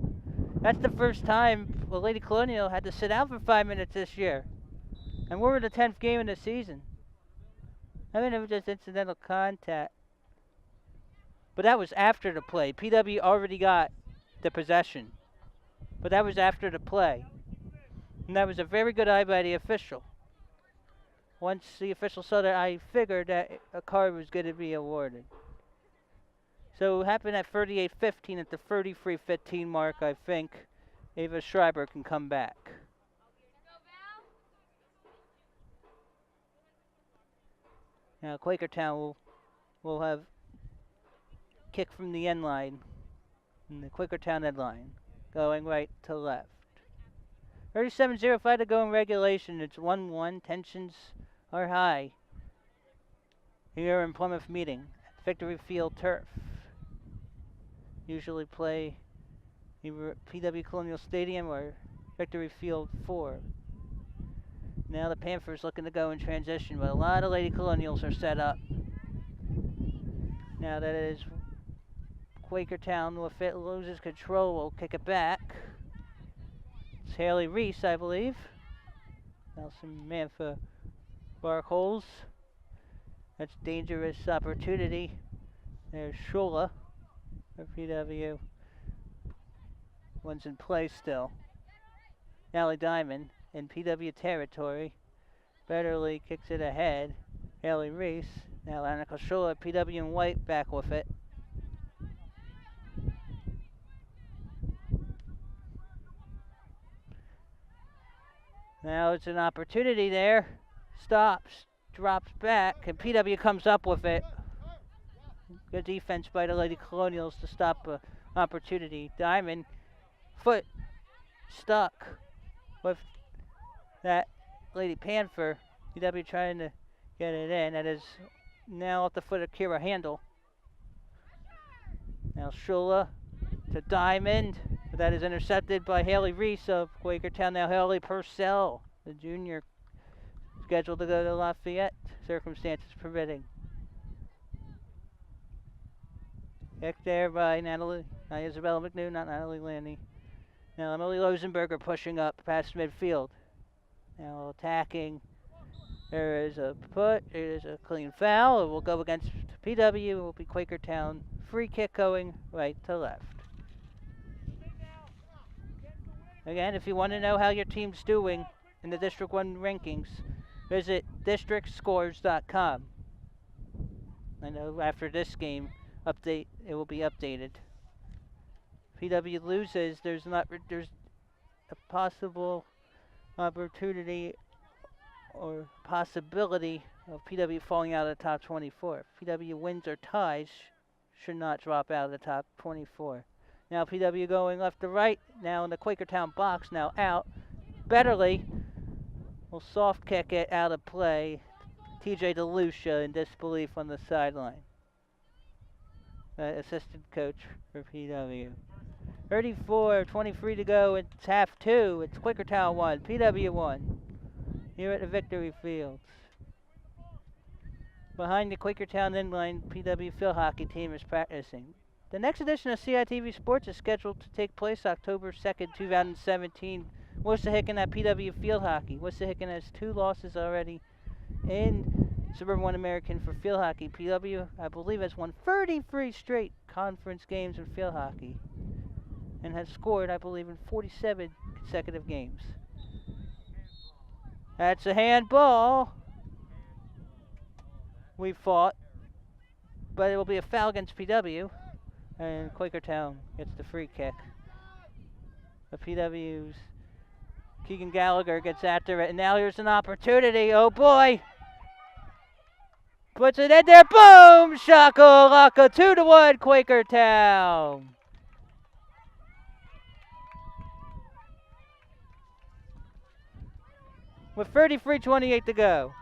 That's the first time the Lady Colonial had to sit out for 5 minutes this year. And we're in the 10th game of the season. I mean, it was just incidental contact. But that was after the play. PW already got the possession. But that was after the play. And that was a very good eye by the official. Once the official saw that, I figured that a card was going to be awarded. So it happened at 38:15. At the 33:15 mark, I think Ava Schreiber can come back. Now Quakertown will will have kick from the end line, in the Quakertown end line, going right to left. 37:05 to go in regulation. It's 1-1. Tensions are high here in Plymouth meeting at Victory Field Turf. Usually play either at PW Colonial Stadium or Victory Field 4. Now the Panthers looking to go in transition, but a lot of Lady Colonials are set up. Now that it is Quakertown, if it loses control, will kick it back. It's Haley Reese, I believe. Now some man for Barkholes. That's dangerous opportunity. There's Shula for PW. One's in play still. Allie Diamond in PW territory. Betterly kicks it ahead. Haley Reese. Now Annika Shula, PW in white, back with it. Now it's an opportunity there. Stops, drops back, and PW comes up with it. Good defense by the Lady Colonials to stop an opportunity. Diamond, foot stuck with that Lady Panther. PW trying to get it in. That is now off the foot of Kira Handel. Now Shula to Diamond. That is intercepted by Haley Reese of Quakertown. Now Haley Purcell, the junior, scheduled to go to Lafayette, circumstances permitting. Kick there by Natalie, not Isabella McNew, not Natalie Landy. Now Emily Losenberger pushing up past midfield. Now attacking. There is a put, it is a clean foul. It will go against PW. It will be Quakertown. Free kick going right to left. Again, if you want to know how your team's doing in the District 1 rankings, visit districtscores.com. I know after this game update, it will be updated. PW loses, there's a possible opportunity or possibility of PW falling out of the top 24. If PW wins or ties, should not drop out of the top 24. Now PW going left to right, now in the Quakertown box, now out. Betterly will soft kick it out of play. TJ DeLucia in disbelief on the sideline. Assistant coach for PW. 34-23 to go, it's half two. It's Quakertown 1, PW 1. Here at the Victory Fields. Behind the Quakertown inline, PW field hockey team is practicing. The next edition of CITV Sports is scheduled to take place October 2nd, 2017. Wissahickon at PW Field Hockey. Wissahickon has 2 losses already in Suburban 1 American for field hockey. PW, I believe, has won 33 straight conference games in field hockey and has scored, I believe, in 47 consecutive games. That's a handball. We fought, but it will be a foul against PW. And Quakertown gets the free kick. The PW's Keegan Gallagher gets after it, and now here's an opportunity. Oh boy! Puts it in there. Boom! Shakalaka, 2-1 Quakertown. With 33:28 to go.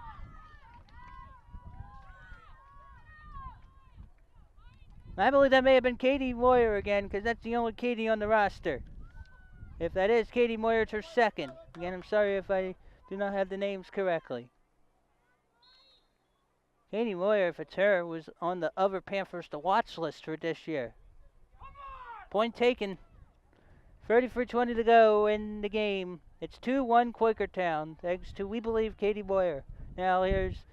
I believe that may have been Katie Moyer again, because that's the only Katie on the roster. If that is Katie Moyer, it's her second. Again, I'm sorry if I do not have the names correctly. Katie Moyer, if it's her, was on the other Panthers to watch list for this year. Point taken. 33:20 to go in the game. It's 2-1 Quakertown, thanks to, we believe, Katie Moyer. Now here's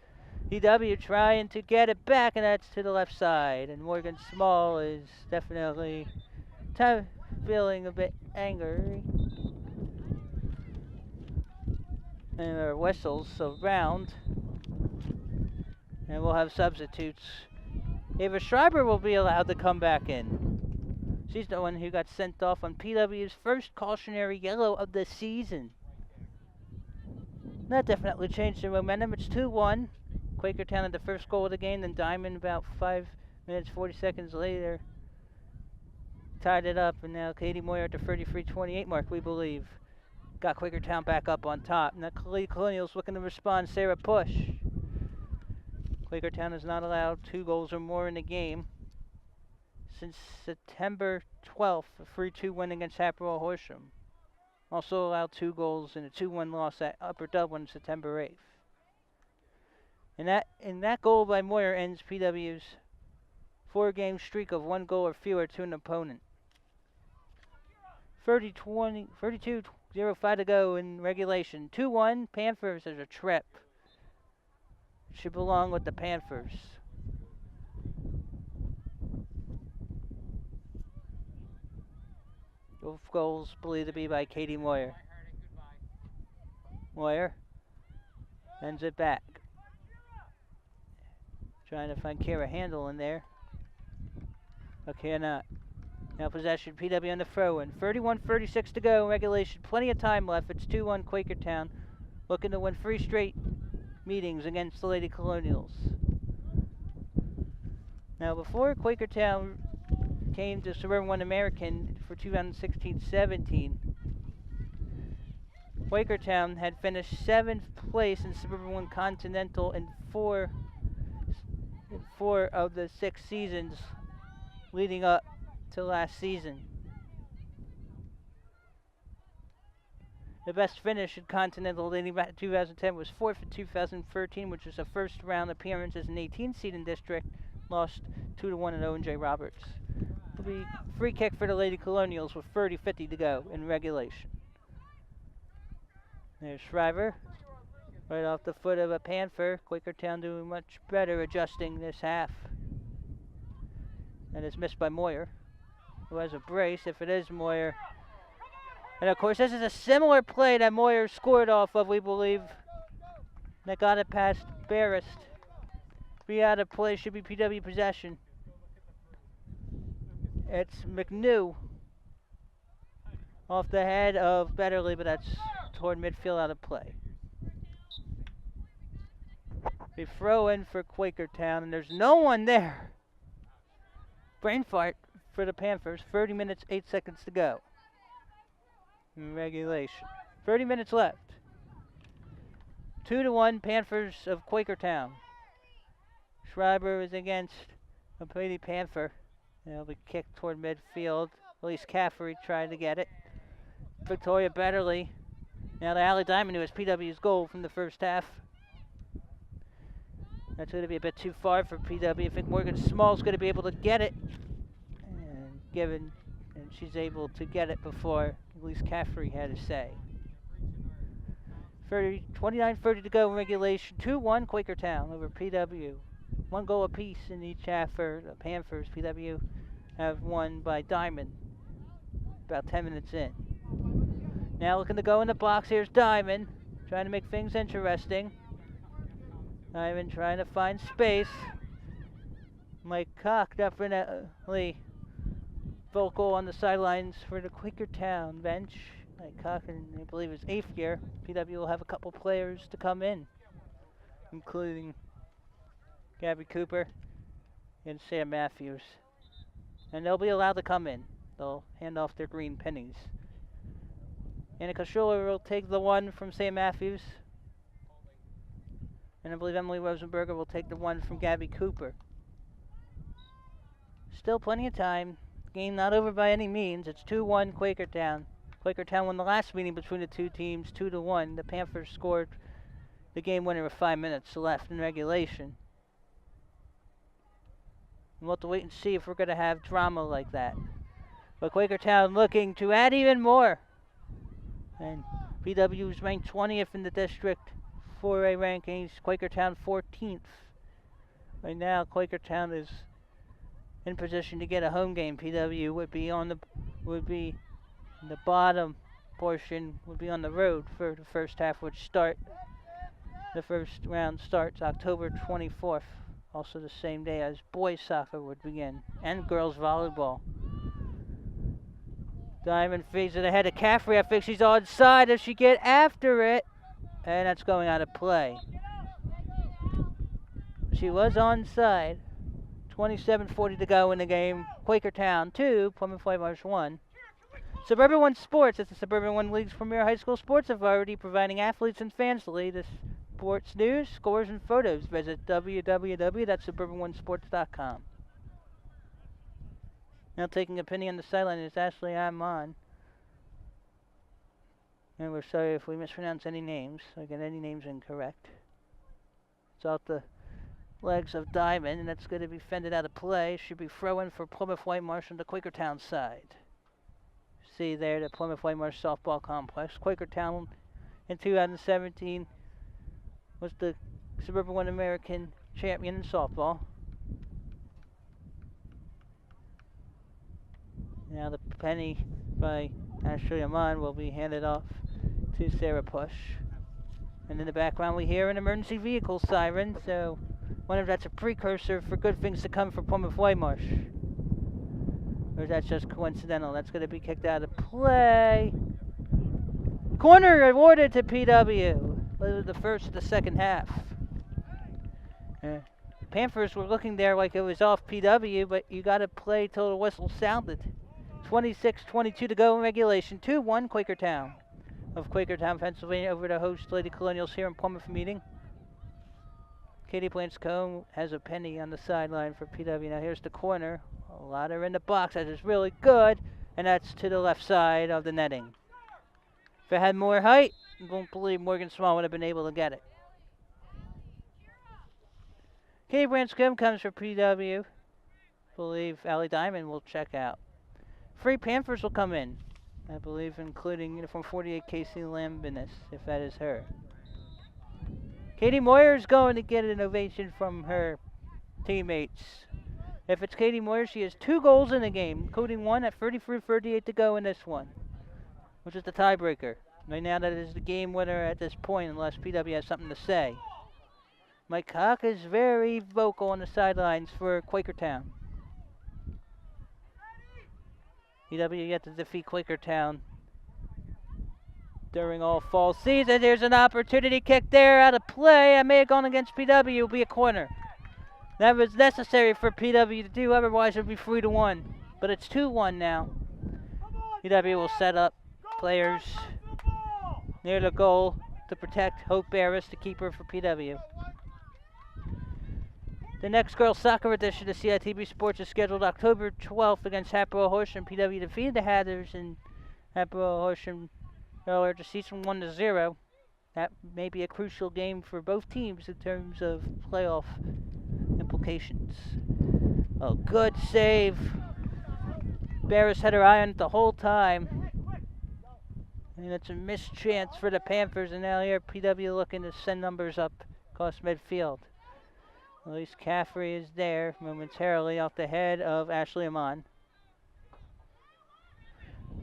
PW trying to get it back, and that's to the left side. And Morgan Small is definitely feeling a bit angry. And there are whistles around. And we'll have substitutes. Ava Schreiber will be allowed to come back in. She's the one who got sent off on PW's first cautionary yellow of the season. That definitely changed the momentum. It's 2-1. Quakertown had the first goal of the game, then Diamond about 5 minutes, 40 seconds later tied it up, and now Katie Moyer at the 33-28 mark, we believe, got Quakertown back up on top. Now Colonials looking to respond. Sarah push. Quakertown has not allowed 2 goals or more in the game since September 12th, a 3-2 win against Haverhill Horsham. Also allowed 2 goals in a 2-1 loss at Upper Dublin September 8th. And that goal by Moyer ends PW's 4-game streak of 1 goal or fewer to an opponent. 32:05 to go in regulation. 2-1, Panthers as a trip. Should belong with the Panthers. Both goals believed to be by Katie Moyer. Moyer sends it back. Trying to find Kara Handel in there. Okay, not. Now possession, PW on the throw-in. 31:36 to go in regulation. Plenty of time left. It's 2-1 Quakertown. Looking to win 3 straight meetings against the Lady Colonials. Now before Quakertown came to Suburban 1 American for 2016-17, Quakertown had finished 7th place in Suburban 1 Continental in 4 of the 6 seasons leading up to last season. The best finish in Continental dating back to 2010 was 4th in 2013, which was a first round appearance as an 18 seed in district, lost 2-1 at Owen J. Roberts. It'll be free kick for the Lady Colonials with 30:50 to go in regulation. There's Shriver, right off the foot of a Panther. Quakertown doing much better adjusting this half. And it's missed by Moyer, who has a brace if it is Moyer. And of course, this is a similar play that Moyer scored off of, we believe. That got it past Barrist. Be out of play, should be PW possession. It's McNew off the head of Betterly, but that's toward midfield, out of play. They throw in for Quakertown, and there's no one there. Brain fart for the Panthers. 30 minutes, 8 seconds to go in regulation. 30 minutes left. 2-1 Panthers of Quakertown. Schreiber is against a Lady Panther. It'll be kicked toward midfield. Elise Caffrey tried to get it. Victoria Betterly. Now to Allie Diamond, who has PW's goal from the first half. That's going to be a bit too far for PW. I think Morgan Small's going to be able to get it. And she's able to get it before Elise Caffrey had a say. 29:30 to go in regulation. 2-1 Quakertown over PW. 1 goal apiece in each half for the Panthers. PW have won by Diamond about 10 minutes in. Now looking to go in the box. Here's Diamond, trying to make things interesting. Diamond trying to find space. Mike Cock definitely vocal on the sidelines for the Quakertown bench. Mike Cock, I believe, is 8th year. PW will have a couple players to come in, including Gabby Cooper and Sam Matthews. And they'll be allowed to come in. They'll hand off their green pennies. Annika Schuller will take the one from Sam Matthews. And I believe Emily Rosenberger will take the one from Gabby Cooper. Still plenty of time. Game not over by any means. It's 2-1 Quakertown. Quakertown won the last meeting between the two teams 2-1. The Panthers scored the game winner with 5 minutes left in regulation. We'll have to wait and see if we're going to have drama like that. But Quakertown looking to add even more. And PW is ranked 20th in the district 4A rankings. Quakertown 14th. Right now, Quakertown is in position to get a home game. PW would be in the bottom portion, would be on the road for the first half, which the first round starts October 24th. Also the same day as boys soccer would begin, and girls volleyball. Diamond feeds it ahead of Caffrey. I think she's onside if she get after it. And that's going out of play. She was onside. 27:40 to go in the game. Quakertown 2, Plymouth Whitemarsh 1. Suburban One Sports is the Suburban One League's premier high school sports authority, providing athletes and fans the latest sports news, scores, and photos. Visit www.suburban1sports.com. Now taking a penny on the sideline is Ashley Amon. And we're sorry if we mispronounce any names, or get any names incorrect. It's off the legs of Diamond, and that's going to be fended out of play. Should be throw-in for Plymouth Whitemarsh on the Quakertown side. See there the Plymouth Whitemarsh softball complex. Quakertown in 2017 was the Suburban One American champion in softball. Now the penny by Ashley Amon will be handed off to Sarah Push. And in the background we hear an emergency vehicle siren, so wonder if that's a precursor for good things to come for Plymouth Whitemarsh. Or is that just coincidental? That's going to be kicked out of play. Corner awarded to PW. This was the first of the second half. Panthers were looking there like it was off PW, but you got to play till the whistle sounded. 26:22 to go in regulation. 2-1 Quakertown. Of Quakertown, Pennsylvania, over to host Lady Colonials here in Plymouth meeting. Katie Blanscombe has a penny on the sideline for PW. Now here's the corner. A lot are in the box. That is really good. And that's to the left side of the netting. If it had more height, I don't believe Morgan Small would have been able to get it. Katie Blanscombe comes for PW. I believe Allie Diamond will check out. 3 Panthers will come in. I believe including uniform 48 Casey Lambinis, if that is her. Katie Moyer is going to get an ovation from her teammates. If it's Katie Moyer, she has 2 goals in the game, including one at 33:38 to go in this one, which is the tiebreaker. Right now that is the game winner at this point, unless PW has something to say. Mike Cock is very vocal on the sidelines for Quakertown. PW yet to defeat Quakertown during all fall season. There's an opportunity kick there out of play. I may have gone against PW. It will be a corner. That was necessary for PW to do, otherwise it would be 3-1. But it's 2-1 now. PW will set up players near the goal to protect Hope Barris, the keeper for PW. The next girls soccer edition of CITV Sports is scheduled October 12th against Hatboro Horsham. PW defeated the Hatters in Hatboro Horsham earlier this season 1-0. That may be a crucial game for both teams in terms of playoff implications. Oh, good save. Barris had her eye on it the whole time. And it's a missed chance for the Panthers, and now here PW looking to send numbers up across midfield. Elise Caffrey is there momentarily off the head of Ashley Amon.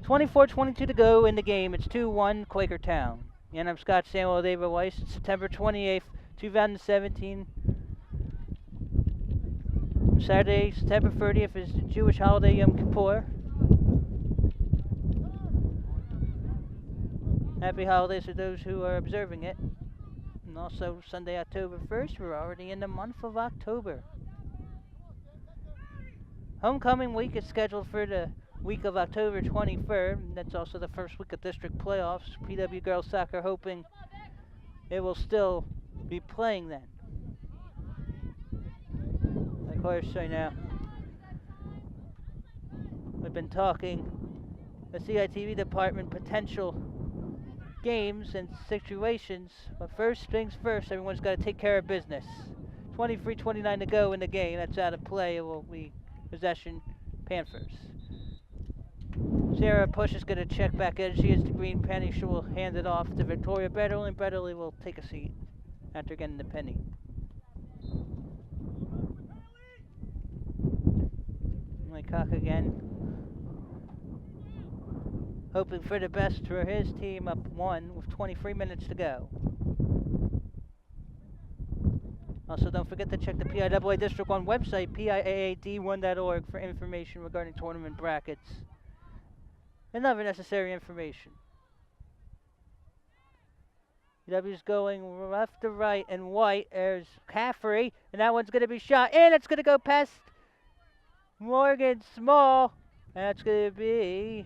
24:22 to go in the game. It's 2-1 Quakertown. And I'm Scott Samuel David Weiss. It's September 28th, 2017. Saturday, September 30th is the Jewish holiday Yom Kippur. Happy holidays to those who are observing it. And also Sunday, October 1st, we're already in the month of October. Homecoming week is scheduled for the week of October 23rd. That's also the first week of district playoffs. PW girls soccer hoping it will still be playing then. Of course, right now, we've been talking the CITV department potential games and situations, but first things first, everyone's got to take care of business. 23:29 to go in the game. That's out of play. It will be possession Panthers. Sarah Push is going to check back in. She is the green penny. She will hand it off to Victoria Betterly, and Betterly will take a seat after getting the penny. Mike Cock again, hoping for the best for his team, up 1 with 23 minutes to go. Also, don't forget to check the PIAA District 1 website, piaad1.org, for information regarding tournament brackets and other necessary information. PW's going left to right and white. There's Caffrey, and that one's going to be shot in. It's going to go past Morgan Small. That's going to be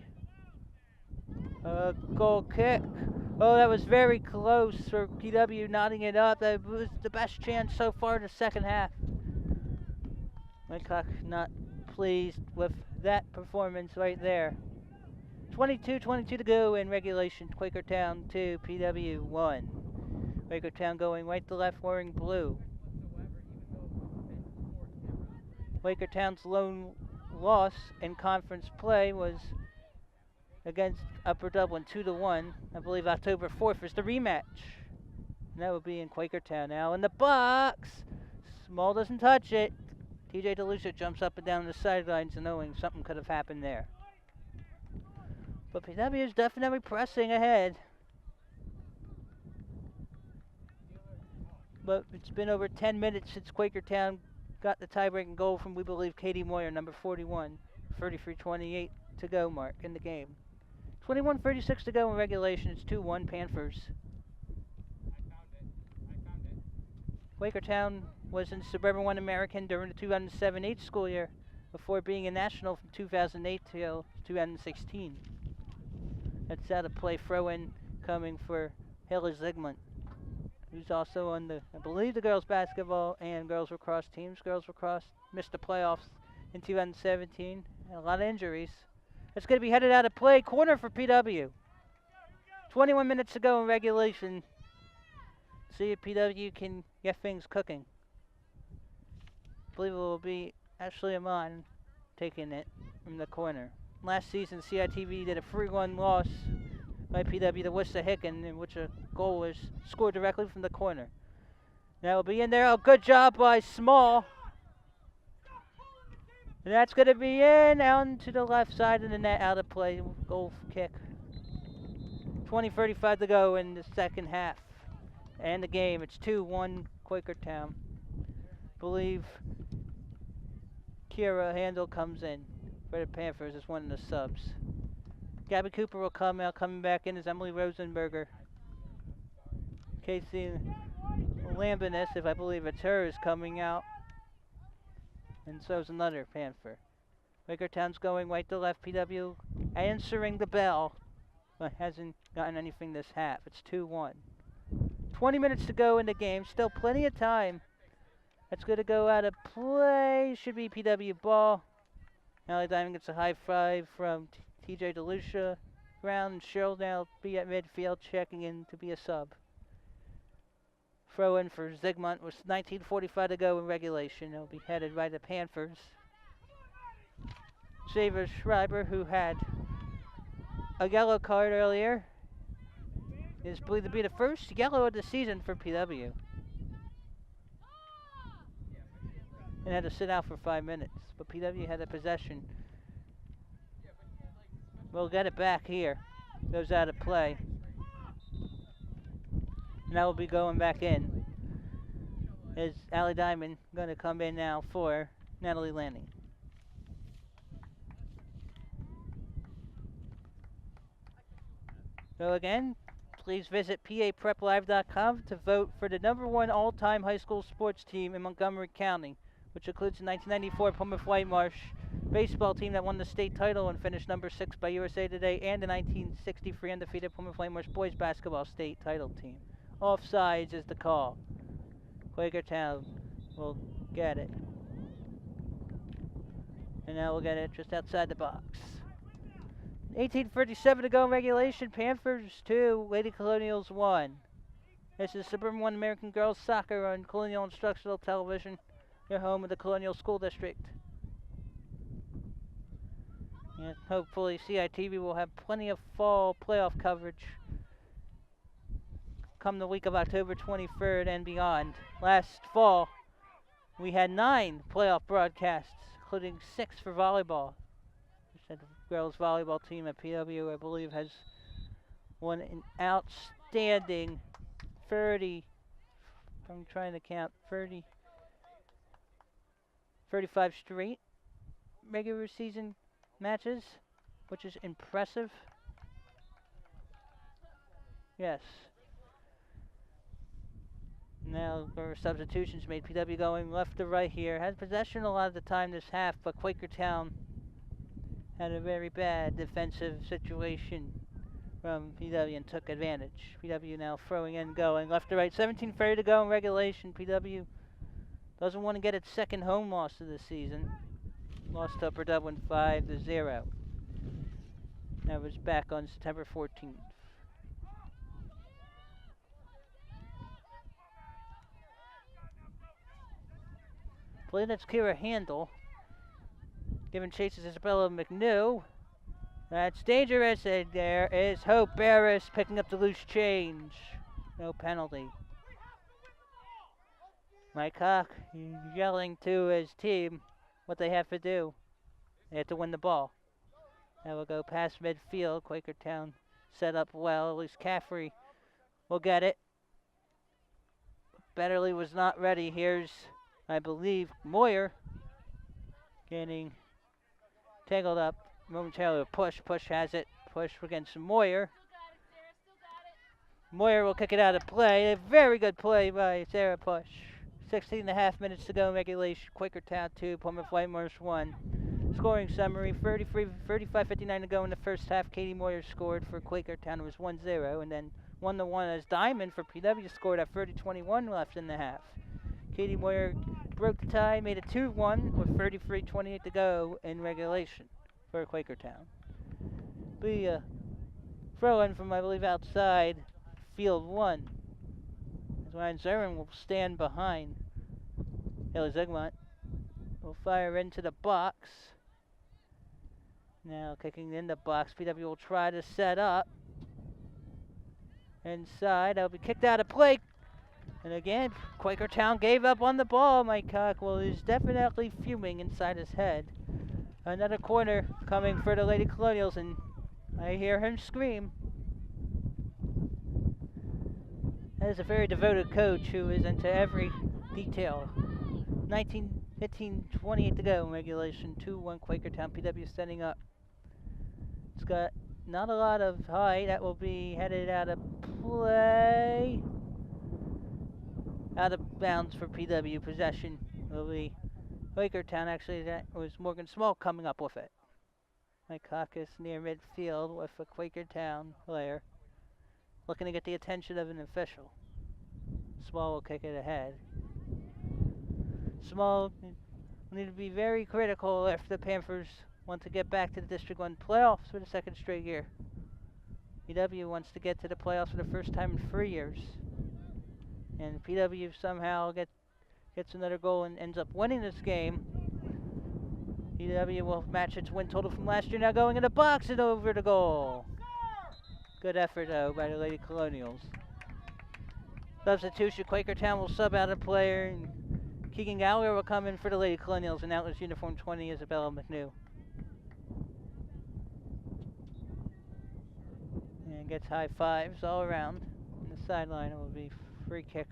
a goal kick. Oh, that was very close for PW knotting it up. That was the best chance so far in the second half. Whitecock not pleased with that performance right there. 22-22 to go in regulation. Quakertown 2, PW 1. Quakertown going right to left wearing blue. Quakertown's lone loss in conference play was against Upper Dublin 2-1. I believe October 4th is the rematch. And that will be in Quakertown now. In the box! Small doesn't touch it. TJ DeLucia jumps up and down the sidelines knowing something could have happened there. But PW is definitely pressing ahead. But it's been over 10 minutes since Quakertown got the tie-breaking goal from, we believe, Katie Moyer, number 41. 33-28 to go mark in the game. 21:36 to go in regulation. It's 2-1 Panthers. Quakertown was in Suburban 1 American during the 2007-8 school year before being a national from 2008 till 2016. That's out of play throw-in coming for Haley Zygmunt, who's also on the, I believe, the girls basketball and girls lacrosse teams. Girls lacrosse missed the playoffs in 2017 and a lot of injuries. It's going to be headed out of play. Corner for PW. 21 minutes to go in regulation. See if PW can get things cooking. I believe it will be Ashley Amon taking it from the corner. Last season, CITV did a 3-1 loss by PW to Worcester Hicken, in which a goal was scored directly from the corner. That will be in there. Oh, good job by Small. And that's going to be in, out to the left side of the net, out of play. Goal kick. 20:35 to go in the second half. And the game, it's 2-1 Quakertown. Believe Kira Handel comes in for the Panthers as one of the subs. Gabby Cooper will come out. Coming back in is Emily Rosenberger. Casey Lambinis, if I believe it's her, is coming out. And so is another Panther. Quakertown's going right to left. PW answering the bell, but hasn't gotten anything this half. It's 2-1. 20 minutes to go in the game. Still plenty of time. That's going to go out of play. Should be PW ball. Allie Diamond gets a high five from TJ DeLucia. Brown and Cheryl now be at midfield, checking in to be a sub. Throw in for Zygmunt with 19:45 to go in regulation. It'll be headed by the Panthers. Xavier Schreiber, who had a yellow card earlier, is believed to be the first yellow of the season for PW. And had to sit out for 5 minutes. But PW had the possession. We'll get it back here. Goes out of play. And that will be going back in. Is Allie Diamond going to come in now for Natalie Lanning. So again, please visit papreplive.com to vote for the #1 all-time high school sports team in Montgomery County, which includes the 1994 Plymouth Whitemarsh baseball team that won the state title and finished number 6 by USA Today, and the 1963 undefeated Plymouth Whitemarsh boys basketball state title team. Offsides is the call. Quakertown will get it. And now we'll get it just outside the box. 18:37 to go in regulation. Panthers 2, Lady Colonials 1. This is Suburban 1 American Girls Soccer on Colonial Instructional Television, your home of the Colonial School District. And hopefully CITV will have plenty of fall playoff coverage come the week of October 23rd and beyond. Last fall, we had 9 playoff broadcasts, including 6 for volleyball. The girls volleyball team at PW, I believe, has won an outstanding 30, I'm trying to count, 35 straight regular season matches, which is impressive. Yes. Now there were substitutions made. PW going left to right here. Had possession a lot of the time this half, but Quakertown had a very bad defensive situation from PW and took advantage. PW now throwing in, going left to right. 17:30 to go in regulation. PW doesn't want to get its second home loss of the season. Lost to Upper Dublin 5-0. That was back on September 14th. Play that's Kira Handel. Giving chase is Isabella McNew. That's dangerous, and there is Hope Barris picking up the loose change. No penalty. Mike Hawk yelling to his team what they have to do. They have to win the ball. That will go past midfield. Quakertown set up well. At least Caffrey will get it. Betterly was not ready. Here's, I believe, Moyer getting tangled up momentarily. Push has it. Push against Moyer. Moyer will kick it out of play. A very good play by Sarah Push. 16.5 minutes to go in regulation. Quakertown 2, Plymouth Whitemarsh 1. Scoring summary, 35:59 to go in the first half. Katie Moyer scored for Quakertown. It was 1-0, and then 1-1 as Diamond for PW scored at 30:21 left in the half. Katie Moyer broke the tie, made it 2-1 with 33:28 to go in regulation for Quakertown. Be a throw-in from, I believe, outside field 1. As Ryan Zerman will stand behind. Haley Zigmont will fire into the box. Now kicking in the box. PW will try to set up. Inside. That'll be kicked out of play. And again, Quakertown gave up on the ball. Mike Cockwell is definitely fuming inside his head. Another corner coming for the Lady Colonials, and I hear him scream. That is a very devoted coach who is into every detail. 15:28 to go in regulation. 2-1 Quakertown. PW setting up. It's got not a lot of height. That will be headed out of play. Out of bounds for PW. Possession will be Quakertown. Actually, that was Morgan Small coming up with it. Mike Caucus near midfield with a Quakertown player. Looking to get the attention of an official. Small will kick it ahead. Small will need to be very critical if the Panthers want to get back to the District 1 playoffs for the second straight year. PW wants to get to the playoffs for the first time in 3 years. And PW somehow gets another goal and ends up winning this game. PW will match its win total from last year, now going in the box and over the goal. Good effort, though, by the Lady Colonials. Substitution, Quakertown will sub out a player, and Keegan Gallagher will come in for the Lady Colonials, and out is uniform 20, Isabella McNew. And gets high fives all around. On the sideline, it will be free kick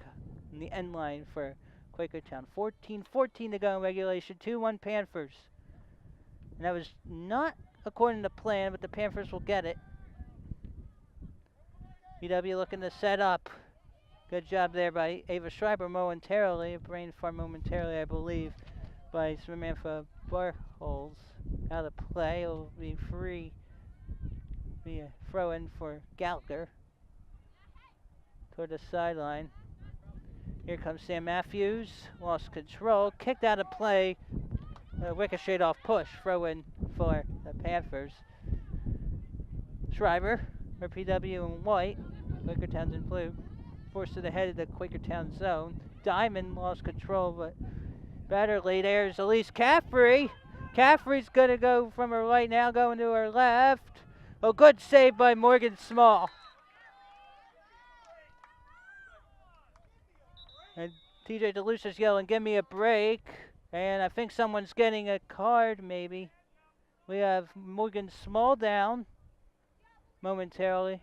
in the end line for Quakertown. 14:14 to go in regulation, 2-1 Panthers. And that was not according to plan, but the Panthers will get it. PW looking to set up. Good job there by Ava Schreiber momentarily. A brain fart momentarily, I believe, by Samantha Barholz. Out of play. It will be free. Be a throw in for Gallagher. Toward the sideline. Here comes Sam Matthews. Lost control. Kicked out of play. Ricochet off push. Throw in for the Panthers. Schreiber for PW in white. Quakertown's in blue. Forced to the head of the Quakertown zone. Diamond lost control, but Betterly. There's Elise Caffrey. Caffrey's going to go from her right now, going to her left. Oh, good save by Morgan Small. And TJ DeLuce is yelling, give me a break. And I think someone's getting a card, maybe. We have Morgan Small down momentarily.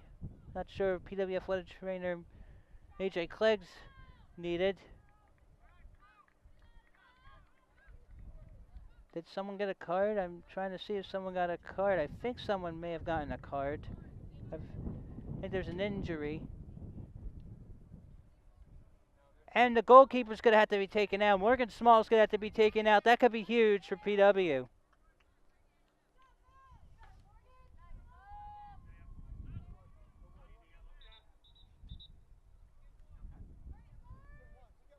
Not sure if PW athletic trainer AJ Clegg's needed. Did someone get a card? I'm trying to see if someone got a card. I think someone may have gotten a card. I think there's an injury. And the goalkeeper's going to have to be taken out. Morgan Small's going to have to be taken out. That could be huge for PW.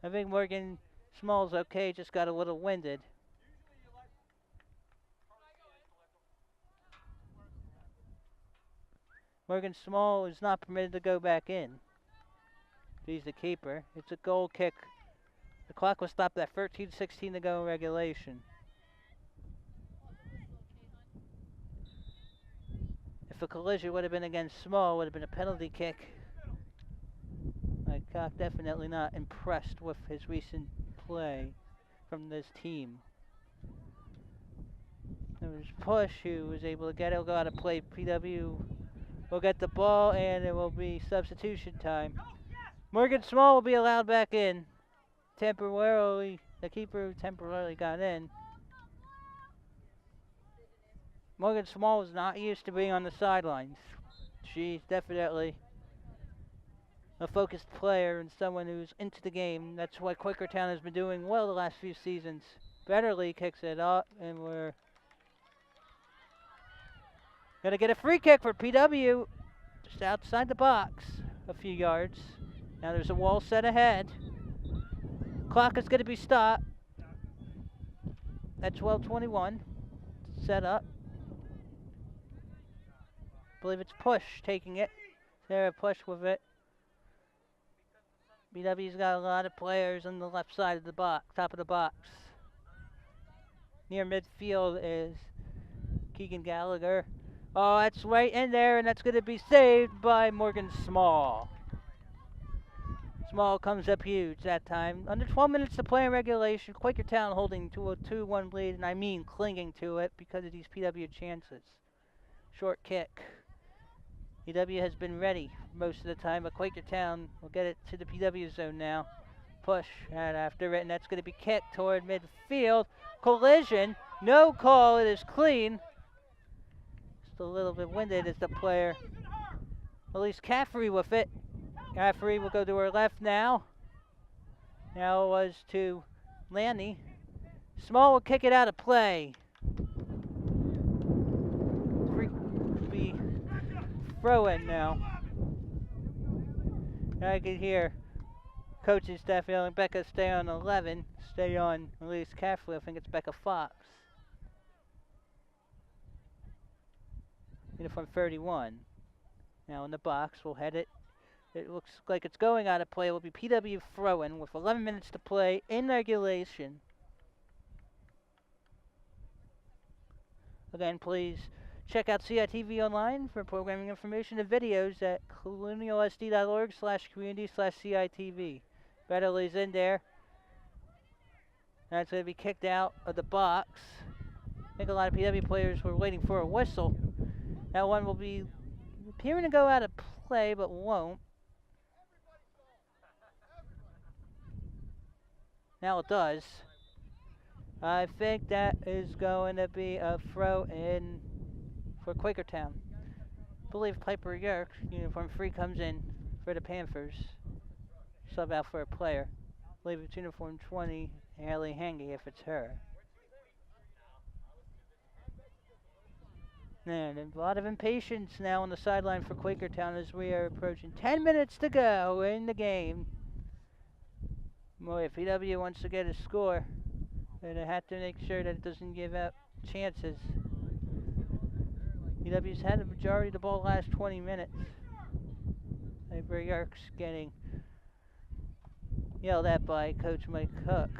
I think Morgan Small's okay, just got a little winded. Morgan Small is not permitted to go back in. He's the keeper. It's a goal kick. The clock was stopped at 13:16 to go in regulation. If a collision would have been against Small, it would have been a penalty kick. Cock definitely not impressed with his recent play from this team. There was Push who was able to get it. He'll go out of play. PW will get the ball and it will be substitution time. Morgan Small will be allowed back in. Temporarily, the keeper temporarily got in. Morgan Small is not used to being on the sidelines. She's definitely a focused player and someone who's into the game. That's why Quakertown has been doing well the last few seasons. Betterly kicks it up, and we're gonna get a free kick for PW just outside the box a few yards. Now there's a wall set ahead. Clock is gonna be stopped at 12:21. Set up. I believe it's Push taking it. Sarah Push with it. BW's got a lot of players on the left side of the box, top of the box. Near midfield is Keegan Gallagher. Oh, that's right in there, and that's going to be saved by Morgan Small. Small comes up huge that time. Under 12 minutes to play in regulation. Quakertown holding to a 2-1 lead, and I mean clinging to it because of these PW chances. Short kick. PW has been ready most of the time, but Quakertown will get it to the PW zone now. Push right after it, and that's going to be kicked toward midfield. Collision, no call, it is clean. Just a little bit winded as the player. At least Caffrey with it. Caffrey will go to her left now. Now it was to Lanny. Small will kick it out of play. Throw in now. I can hear coaching staff yelling, Becca, stay on 11. Stay on at least Caffrey. I think it's Becca Fox. Uniform 31. Now in the box, we'll head it. It looks like it's going out of play. It will be PW throw-in with 11 minutes to play in regulation. Again, please check out CITV online for programming information and videos at colonialsd.org/community/CITV. Betterly's in there. That's going to be kicked out of the box. I think a lot of PW players were waiting for a whistle. That one will be appearing to go out of play, but won't. Now it does. I think that is going to be a throw-in for Quakertown. I believe Piper Yerk, uniform 3, comes in for the Panthers. Sub out for a player. I believe it's uniform 20, Haley Hangy, if it's her. And a lot of impatience now on the sideline for Quakertown as we are approaching 10 minutes to go in the game. Boy, if PW wants to get a score, they have to make sure that it doesn't give up chances. PW's had the majority of the ball the last 20 minutes. Piper Yerk's getting yelled at by Coach Mike Cook.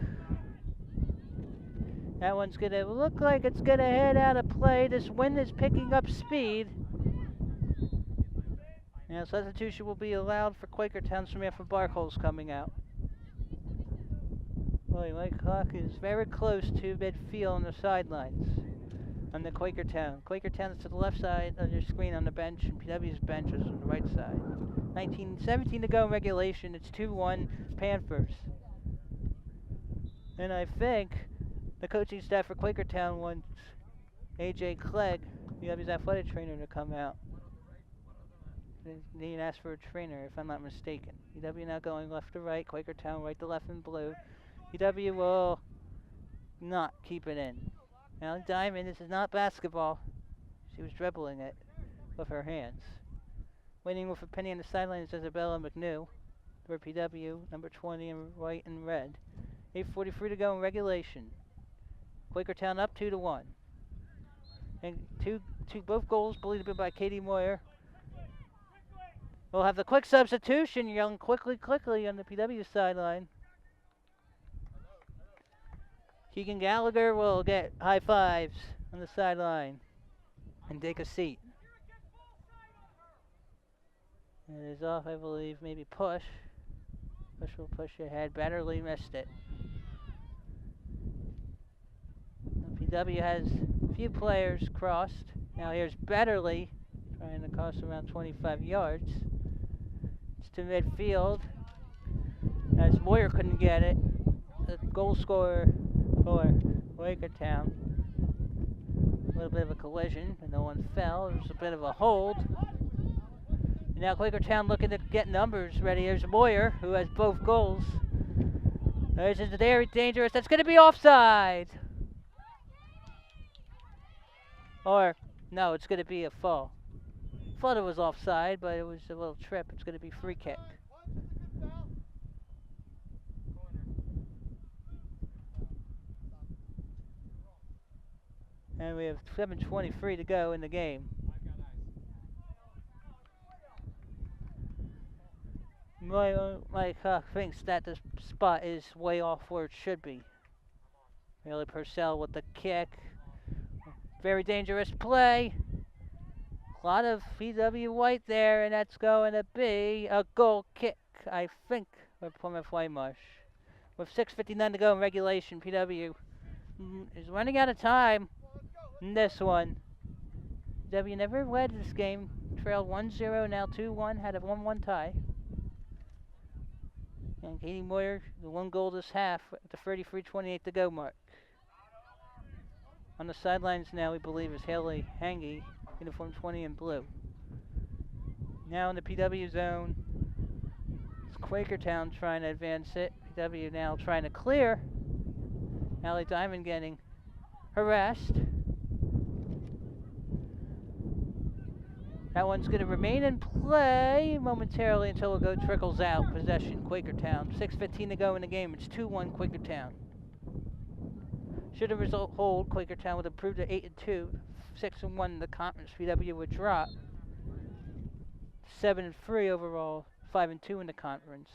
That one's going to look like it's going to head out of play. This wind is picking up speed. Now substitution will be allowed for Quakertown. Samantha Barcole's coming out. Boy, Mike Cook is very close to midfield on the sidelines on the Quakertown. Quakertown is to the left side of your screen on the bench, and PW's bench is on the right side. 17 to go in regulation. It's 2-1 Panthers. And I think the coaching staff for Quakertown wants AJ Clegg, PW's athletic trainer, to come out. They didn't ask for a trainer, if I'm not mistaken. PW now going left to right. Quakertown right to left in blue. PW will not keep it in. Now Diamond, this is not basketball. She was dribbling it with her hands. Waiting with a penny on the sideline is Isabella McNew for PW, number 20 in white and red. 8:43 to go in regulation. Quakertown up 2-1. And both goals believed to be by Katie Moyer. We'll have the quick substitution. Yelling quickly on the PW sideline. Keegan Gallagher will get high fives on the sideline and take a seat. It is off, I believe. Maybe push. Push will push ahead. Betterly missed it. PW has a few players crossed. Now here's Betterly trying to cross around 25 yards. It's to midfield. As Moyer couldn't get it. The goal scorer for Quakertown. A little bit of a collision, but no one fell. There was a bit of a hold. And now Quakertown looking to get numbers ready. Here's Moyer, who has both goals. This is very dangerous. That's going to be offside. Or, no, it's going to be a fall. Thought it was offside, but it was a little trip. It's going to be free kick. And we have 7:23 to go in the game. Mike thinks that this spot is way off where it should be. Really Purcell with the kick. Very dangerous play. A lot of PW White there, and that's going to be a goal kick, I think, for Plymouth Whitemarsh. With 6:59 to go in regulation, PW is running out of time in this one. PW never led this game. Trailed 1-0, now 2-1, had a 1-1 tie. And Katie Moyer, the one goal this half at the 33:28 to go mark. On the sidelines now, we believe, is Haley Hangy, uniform 20 in blue. Now in the PW zone, it's Quakertown trying to advance it. PW now trying to clear. Allie Diamond getting harassed. That one's going to remain in play momentarily until it trickles out. Possession, Quakertown. 6:15 to go in the game. It's 2-1 Quakertown. Should the result hold, Quakertown would improve to 8-2. 6-1 in the conference. PW would drop. 7-3 overall. 5-2 in the conference.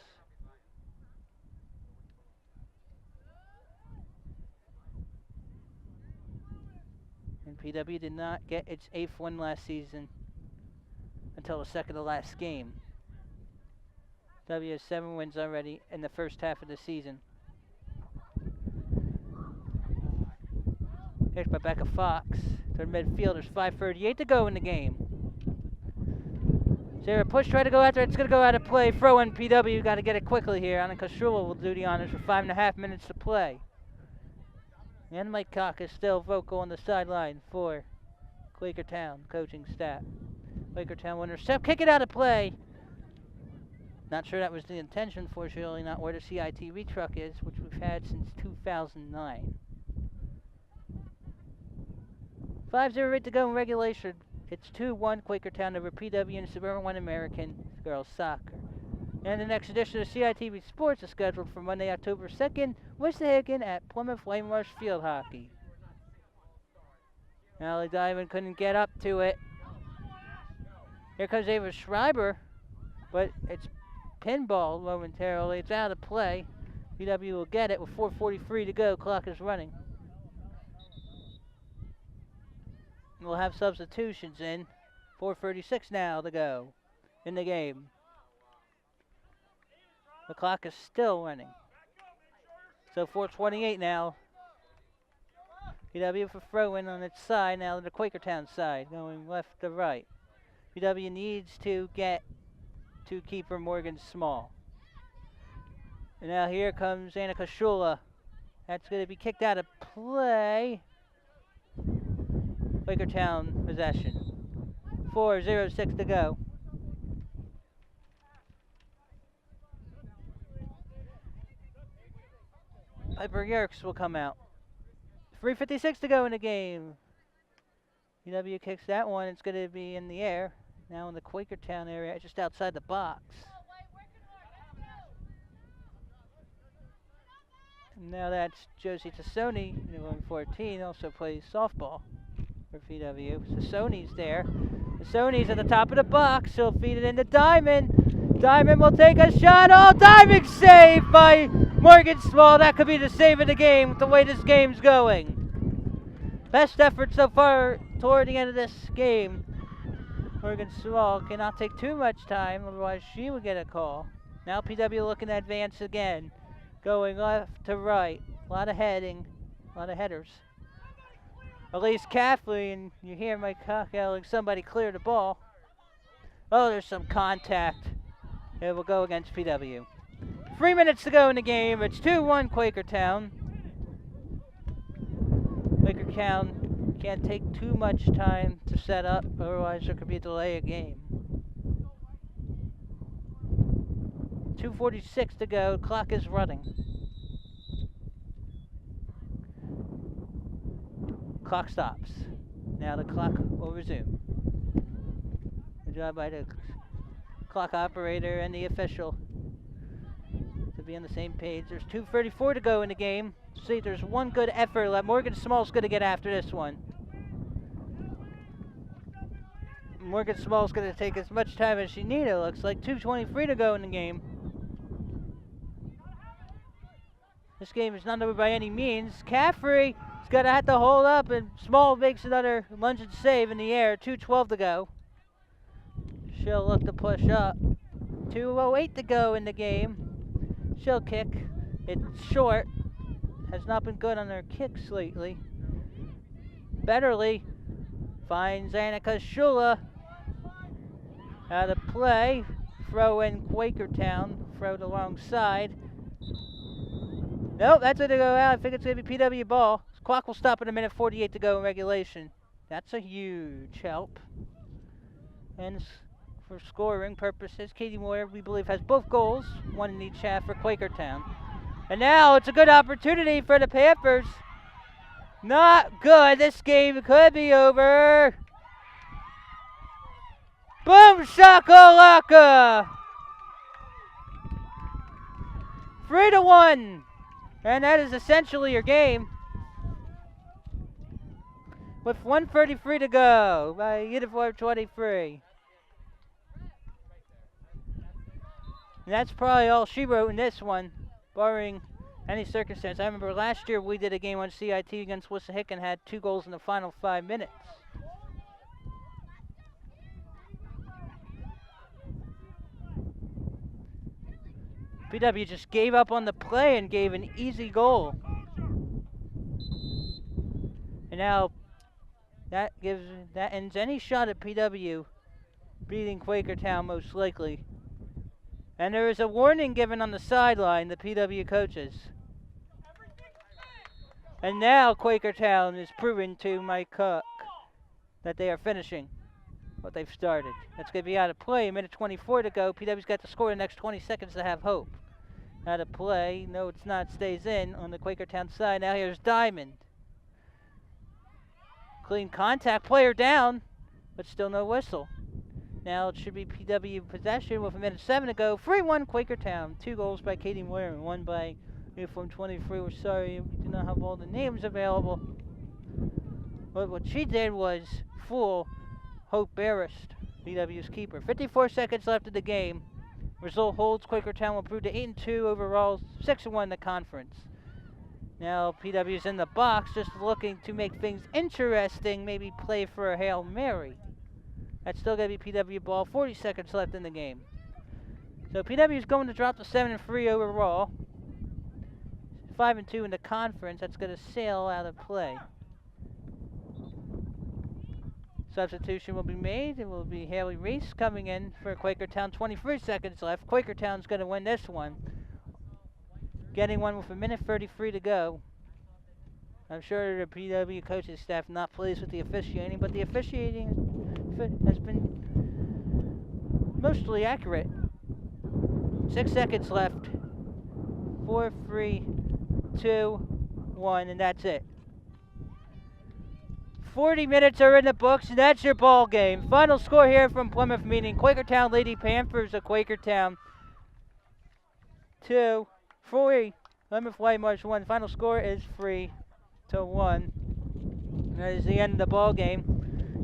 And PW did not get its 8th win last season until the second to last game. W has 7 wins already in the first half of the season. Kicked by Becca Fox to the midfield. There's 5:38 to go in the game. Sarah push, try to go after it. It's going to go out of play. Throw in PW. Got to get it quickly here. Anna Kashula will do the honors for 5.5 minutes to play. And Mike Cock is still vocal on the sideline for Quakertown coaching staff. Quakertown will intercept, kick it out of play. Not sure that was the intention, fortunately not where the CITV truck is, which we've had since 2009. 5:08 to go in regulation. It's 2-1 Quakertown over PW and Suburban 1 American girls soccer. And the next edition of CITV Sports is scheduled for Monday, October 2nd, Wissahickon at Plymouth Whitemarsh Field Hockey. Allie Diamond couldn't get up to it. Here comes Ava Schreiber, but it's pinball momentarily. It's out of play. PW will get it with 4:43 to go. Clock is running. We'll have substitutions in. 4:36 now to go in the game. The clock is still running. So 4:28 now. PW for throw-in on its side, now to the Quakertown side, going left to right. PW needs to get to keeper Morgan Small. And now here comes Annika Shula. That's going to be kicked out of play. Quakertown possession. 4:06 to go. Piper Yerkes will come out. 3:56 to go in the game. PW kicks that one. It's going to be in the air. Now in the Quakertown area, just outside the box. And now that's Josie Tassoni, number 14, also plays softball for PW. Tassoni's there. Tassoni's at the top of the box. She'll feed it into Diamond. Diamond will take a shot. Oh, diving save by Morgan Small. That could be the save of the game with the way this game's going. Best effort so far toward the end of this game. Morgan Small cannot take too much time, otherwise she would get a call. Now PW looking to advance again. Going left to right. A lot of heading. A lot of headers. Elise Caffley, and you hear my cock yelling, somebody clear the ball. Oh, there's some contact. It will go against PW. 3 minutes to go in the game. It's 2-1 Quakertown. Quakertown can't take too much time to set up, otherwise there could be a delay of game. 2:46 to go. Clock is running. Clock stops. Now the clock will resume. Good job by the clock operator and the official to be on the same page. There's 2:34 to go in the game. See, there's one good effort left. Morgan Small's going to get after this one. Morgan Small's going to take as much time as she needs, it looks like. 2:23 to go in the game. This game is not over by any means. Caffrey is going to have to hold up, and Small makes another lunging save in the air. 2:12 to go. She'll look to push up. 2:08 to go in the game. She'll kick. It's short. Has not been good on her kicks lately. Betterly finds Annika Shula out of play. Throw in Quakertown. Throw the wrong side. Nope, that's going to go out. I think it's going to be PW ball. Clock will stop at 1:48 to go in regulation. That's a huge help. And for scoring purposes, Katie Moyer, we believe, has both goals, one in each half for Quakertown. And now it's a good opportunity for the Panthers. Not good. This game could be over. Boom shakalaka. 3-1. And that is essentially your game. With 1:33 to go by Uniform 23. And that's probably all she wrote in this one, barring any circumstance. I remember last year we did a game on CIT against Wissahick and had 2 goals in the final 5 minutes. PW just gave up on the play and gave an easy goal. And now that ends any shot at PW beating Quakertown most likely. And there is a warning given on the sideline, the PW coaches. And now Quakertown is proving to Mike Cook that they are finishing what they've started. That's going to be out of play. 1:24 to go. PW's got to score the next 20 seconds to have hope. Out of play. No, it's not. Stays in on the Quakertown side. Now here's Diamond. Clean contact. Player down, but still no whistle. Now it should be PW possession with 1:07 to go. 3-1 Quakertown. 2 goals by Katie Moyer and 1 by Uniform 23. We're sorry we do not have all the names available. But what she did was fool Hope Barrist, PW's keeper. 54 seconds left of the game. Result holds. Quakertown will improve to 8-2 overall, 6-1 in the conference. Now PW's in the box, just looking to make things interesting, maybe play for a Hail Mary. That's still going to be PW ball. 40 seconds left in the game. So PW's going to drop to 7-3 overall. 5-2 in the conference. That's going to sail out of play. Substitution will be made. It will be Haley Reese coming in for Quakertown. 23 seconds left. Quakertown's going to win this one. Getting one with 1:33 to go. I'm sure the PW coaching staff not pleased with the officiating, but the officiating has been mostly accurate. 6 seconds left. 4-3 2-1, and that's it. 40 minutes are in the books, and that's your ball game. Final score here from Plymouth meeting Quakertown Lady Panthers of Quakertown 2-3. Plymouth Whitemarsh 1. Final score is 3-1. That is the end of the ball game.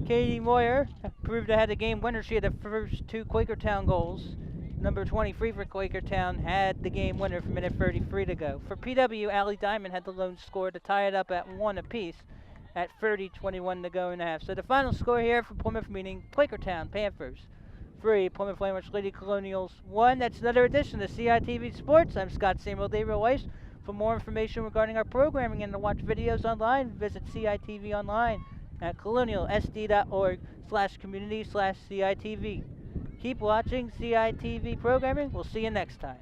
Katie Moyer proved to have the game winner. She had the first 2 Quakertown goals. Number 23 for Quakertown had the game winner for minute 33 to go. For PW, Allie Diamond had the lone score to tie it up at 1 apiece at 30:21 to go in the half. So the final score here for Plymouth meeting Quakertown Panthers 3, Plymouth Whitemarsh Lady Colonials 1. That's another edition of CITV Sports. I'm Scott Samuel David Weiss. For more information regarding our programming and to watch videos online, visit CITV online at colonialsd.org/community/CITV. Keep watching CITV programming. We'll see you next time.